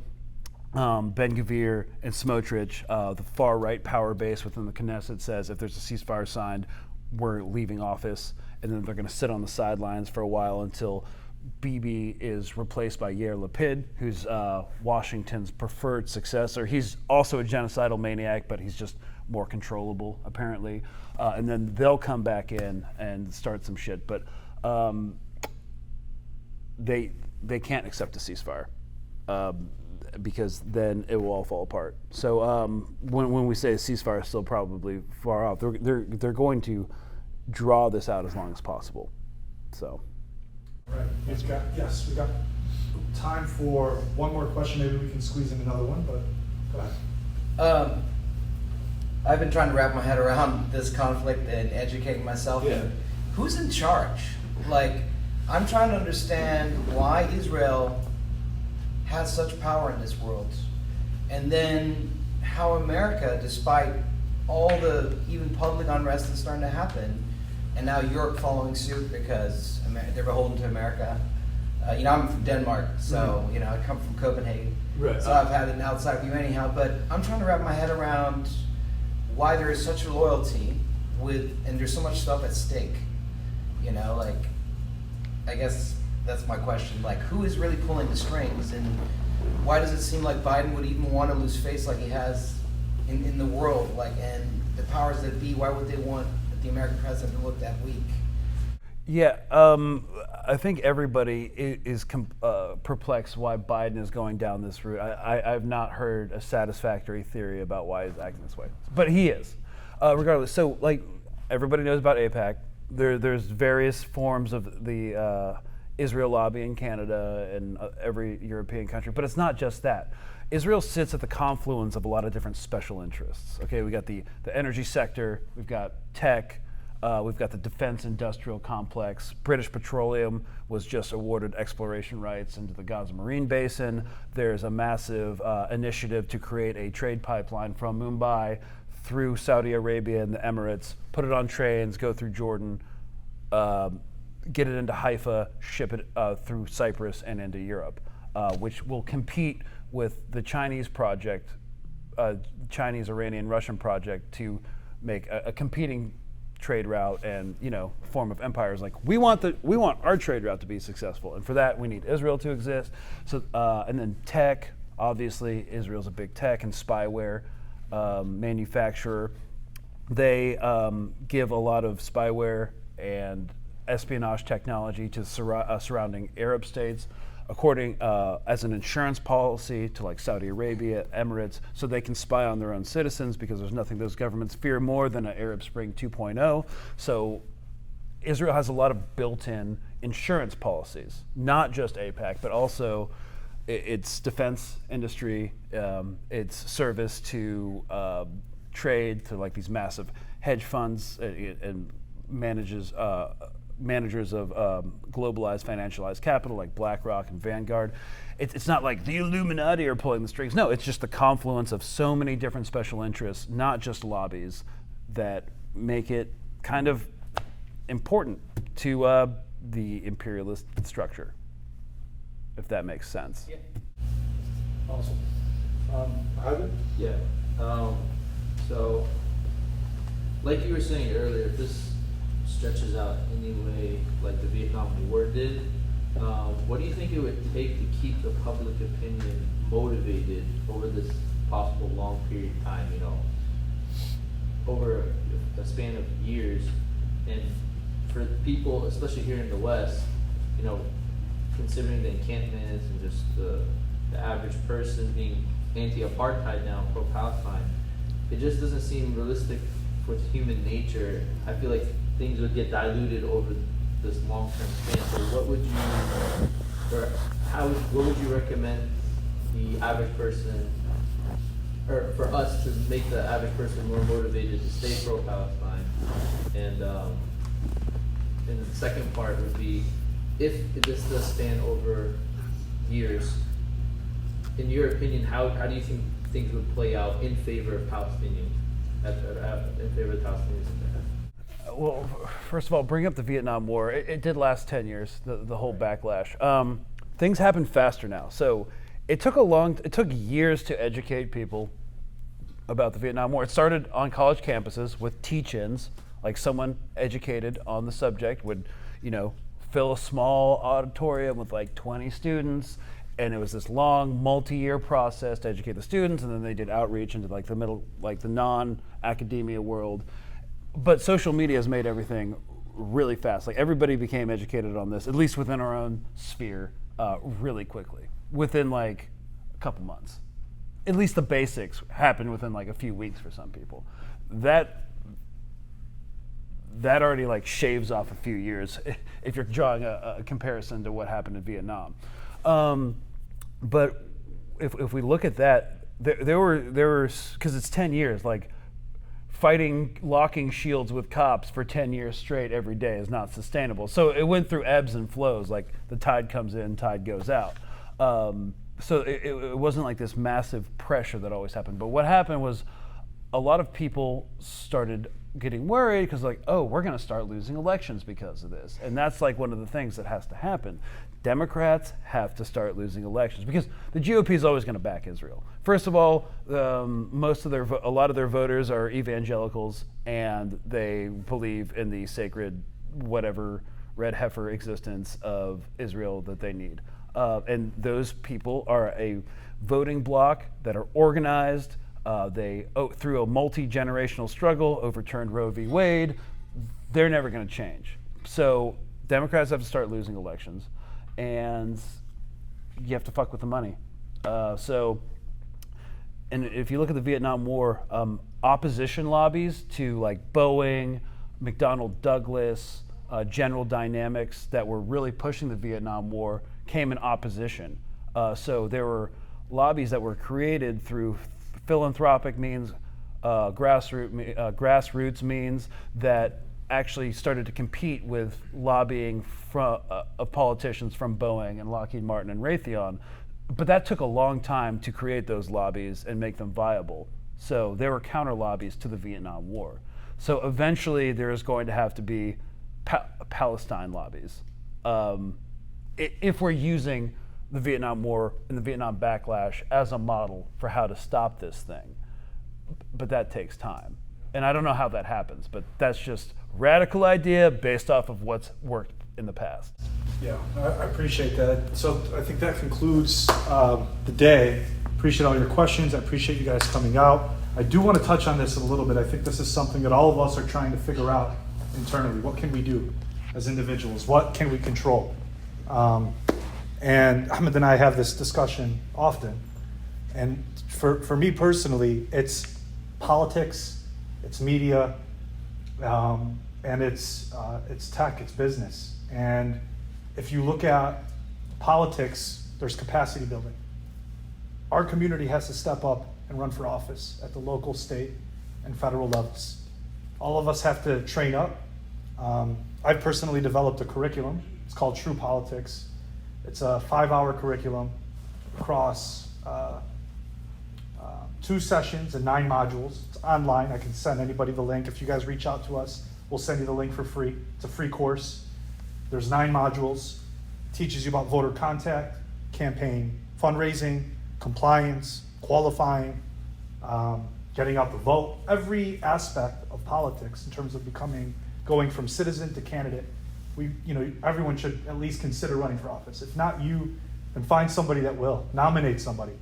Ben-Gvir and Smotrich, the far-right power base within the Knesset, says if there's a ceasefire signed, we're leaving office, and then they're going to sit on the sidelines for a while until Bibi is replaced by Yair Lapid, who's Washington's preferred successor. He's also a genocidal maniac, but he's just more controllable, apparently. And then they'll come back in and start some shit. But they can't accept a ceasefire because then it will all fall apart. So when we say a ceasefire is still probably far off, they're going to draw this out as long as possible. So. Right. We got time for one more question. Maybe we can squeeze in another one, but go ahead. I've been trying to wrap my head around this conflict and educating myself. Yeah. Who's in charge? Like, I'm trying to understand why Israel has such power in this world, and then how America, despite all the even public unrest that's starting to happen, and now Europe following suit because they're beholden to America. I'm from Denmark, so I come from Copenhagen. Right. So I've had an outside view anyhow. But I'm trying to wrap my head around why there is such a loyalty and there's so much stuff at stake. I guess that's my question. Like, who is really pulling the strings, and why does it seem like Biden would even want to lose face like he has in the world? And the powers that be, why would they want the American president to look that weak? Yeah, I think everybody is perplexed why Biden is going down this route. I've not heard a satisfactory theory about why he's acting this way, but he is. Regardless, so like everybody knows about AIPAC. There's various forms of the Israel lobby in Canada and every European country, but it's not just that. Israel sits at the confluence of a lot of different special interests. Okay, we got the energy sector, we've got tech, we've got the defense industrial complex. British Petroleum was just awarded exploration rights into the Gaza Marine Basin. There's a massive initiative to create a trade pipeline from Mumbai through Saudi Arabia and the Emirates, put it on trains, go through Jordan, get it into Haifa, ship it through Cyprus and into Europe, which will compete with the Chinese project, Chinese, Iranian, Russian project to make a competing trade route and form of empires. Like we want our trade route to be successful, and for that we need Israel to exist. So and then tech, obviously Israel's a big tech and spyware manufacturer. They give a lot of spyware and espionage technology to surrounding Arab states, according as an insurance policy to like Saudi Arabia, Emirates, so they can spy on their own citizens, because there's nothing those governments fear more than an Arab Spring 2.0. So Israel has a lot of built-in insurance policies, not just AIPAC, but also its defense industry, its service to trade to like these massive hedge funds, and managers of globalized financialized capital like BlackRock and Vanguard. It's not like the Illuminati are pulling the strings. No, it's just the confluence of so many different special interests, not just lobbies, that make it kind of important to the imperialist structure, if that makes sense. Yeah. Awesome. Ivan? Yeah. So, like you were saying earlier, if this stretches out anyway, like the Vietnam War did, what do you think it would take to keep the public opinion motivated over this possible long period of time, you know, over a span of years? And for people, especially here in the West, you know, considering the encampments and just the average person being anti-apartheid now, pro-Palestine, it just doesn't seem realistic with human nature. I feel like things would get diluted over this long-term span. So what would you recommend the average person, or for us to make the average person more motivated to stay pro-Palestine? And the second part would be, if this does span over years, in your opinion, how do you think things would play out in favor of Palestinians, in favor of Palestinians? Well, first of all, bring up the Vietnam War. It did last 10 years, the whole backlash. Things happen faster now. So it took years to educate people about the Vietnam War. It started on college campuses with teach-ins, like someone educated on the subject would, you know, fill a small auditorium with like 20 students, and it was this long multi-year process to educate the students, and then they did outreach into like the non-academia world. But social media has made everything really fast. Like everybody became educated on this, at least within our own sphere, really quickly, within like a couple months. At least the basics happened within like a few weeks for some people. That already like shaves off a few years if you're drawing a comparison to what happened in Vietnam. But if we look at that, there were because it's 10 years, like locking shields with cops for 10 years straight every day is not sustainable. So it went through ebbs and flows, like the tide comes in, tide goes out. So it wasn't like this massive pressure that always happened. But what happened was a lot of people started getting worried because like, oh, we're going to start losing elections because of this. And that's like one of the things that has to happen. Democrats have to start losing elections because the GOP is always going to back Israel. First of all, a lot of their voters are evangelicals, and they believe in the sacred whatever red heifer existence of Israel that they need. And those people are a voting bloc that are organized. They, through a multi-generational struggle, overturned Roe v. Wade. They're never going to change. So Democrats have to start losing elections, and you have to fuck with the money. And if you look at the Vietnam War, opposition lobbies to like Boeing, McDonnell Douglas, General Dynamics that were really pushing the Vietnam War came in opposition. So there were lobbies that were created through philanthropic means, grassroots means that actually started to compete with lobbying of politicians from Boeing and Lockheed Martin and Raytheon. But that took a long time to create those lobbies and make them viable. So there were counter lobbies to the Vietnam War. So eventually there's going to have to be Palestine lobbies. If we're using the Vietnam War and the Vietnam backlash as a model for how to stop this thing. But that takes time. And I don't know how that happens, but that's just radical idea based off of what's worked in the past. Yeah, I appreciate that. So I think that concludes the day. Appreciate all your questions. I appreciate you guys coming out. I do want to touch on this a little bit. I think this is something that all of us are trying to figure out. internally? What can we do as individuals? What can we control? And Ahmed and I have this discussion often. And for me personally, it's politics, it's media, and it's tech, it's business. And if you look at politics, there's capacity building. Our community has to step up and run for office at the local, state, and federal levels. All of us have to train up. I've personally developed a curriculum. It's called True Politics. It's a 5-hour curriculum across 2 sessions and 9 modules. It's online. I can send anybody the link. If you guys reach out to us, we'll send you the link for free. It's a free course. There's 9 modules. It teaches you about voter contact, campaign fundraising, compliance, qualifying, getting out the vote, every aspect of politics in terms of going from citizen to candidate. Everyone should at least consider running for office. If not you, then find somebody that will. Nominate somebody.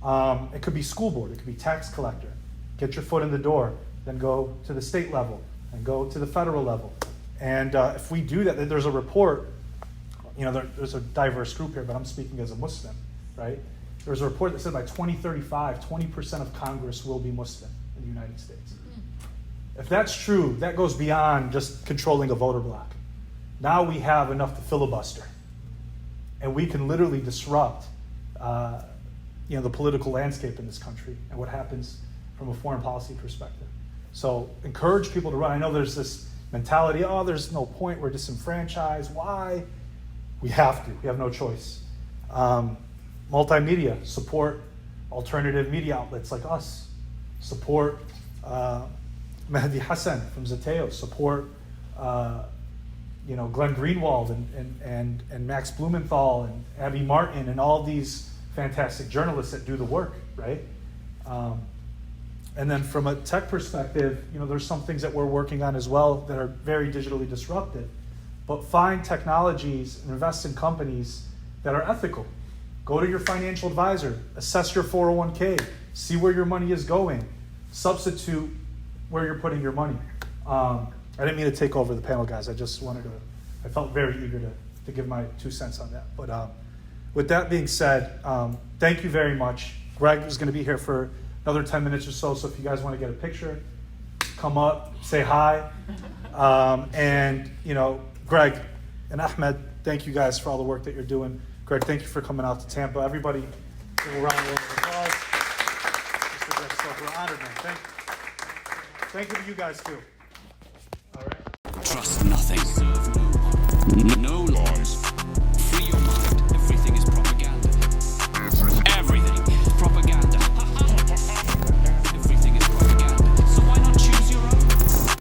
It could be school board, it could be tax collector. Get your foot in the door, then go to the state level, and go to the federal level. And if we do that, there's a report, there's a diverse group here, but I'm speaking as a Muslim, right? There's a report that said by 2035, 20% of Congress will be Muslim in the United States. If that's true, that goes beyond just controlling a voter block. Now we have enough to filibuster. And we can literally disrupt the political landscape in this country and what happens from a foreign policy perspective. So encourage people to run. I know there's this mentality, there's no point, we're disenfranchised. Why? We have to. We have no choice. Multimedia, support alternative media outlets like us. Support Mehdi Hassan from Zateo. Support Glenn Greenwald and Max Blumenthal and Abby Martin and all these fantastic journalists that do the work, right? And then from a tech perspective, there's some things that we're working on as well that are very digitally disruptive. But find technologies and invest in companies that are ethical. Go to your financial advisor, assess your 401k, see where your money is going, substitute where you're putting your money. I didn't mean to take over the panel, guys. I felt very eager to give my 2 cents on that. But with that being said, thank you very much. Greg is going to be here for another 10 minutes or so if you guys want to get a picture, come up, say hi. Greg and Ahmed, thank you guys for all the work that you're doing. Greg, thank you for coming out to Tampa. Everybody, give a round of applause. Mr. Greg Stoker, we're honored, man. Thank you to you guys, too. All right. Trust nothing. No law.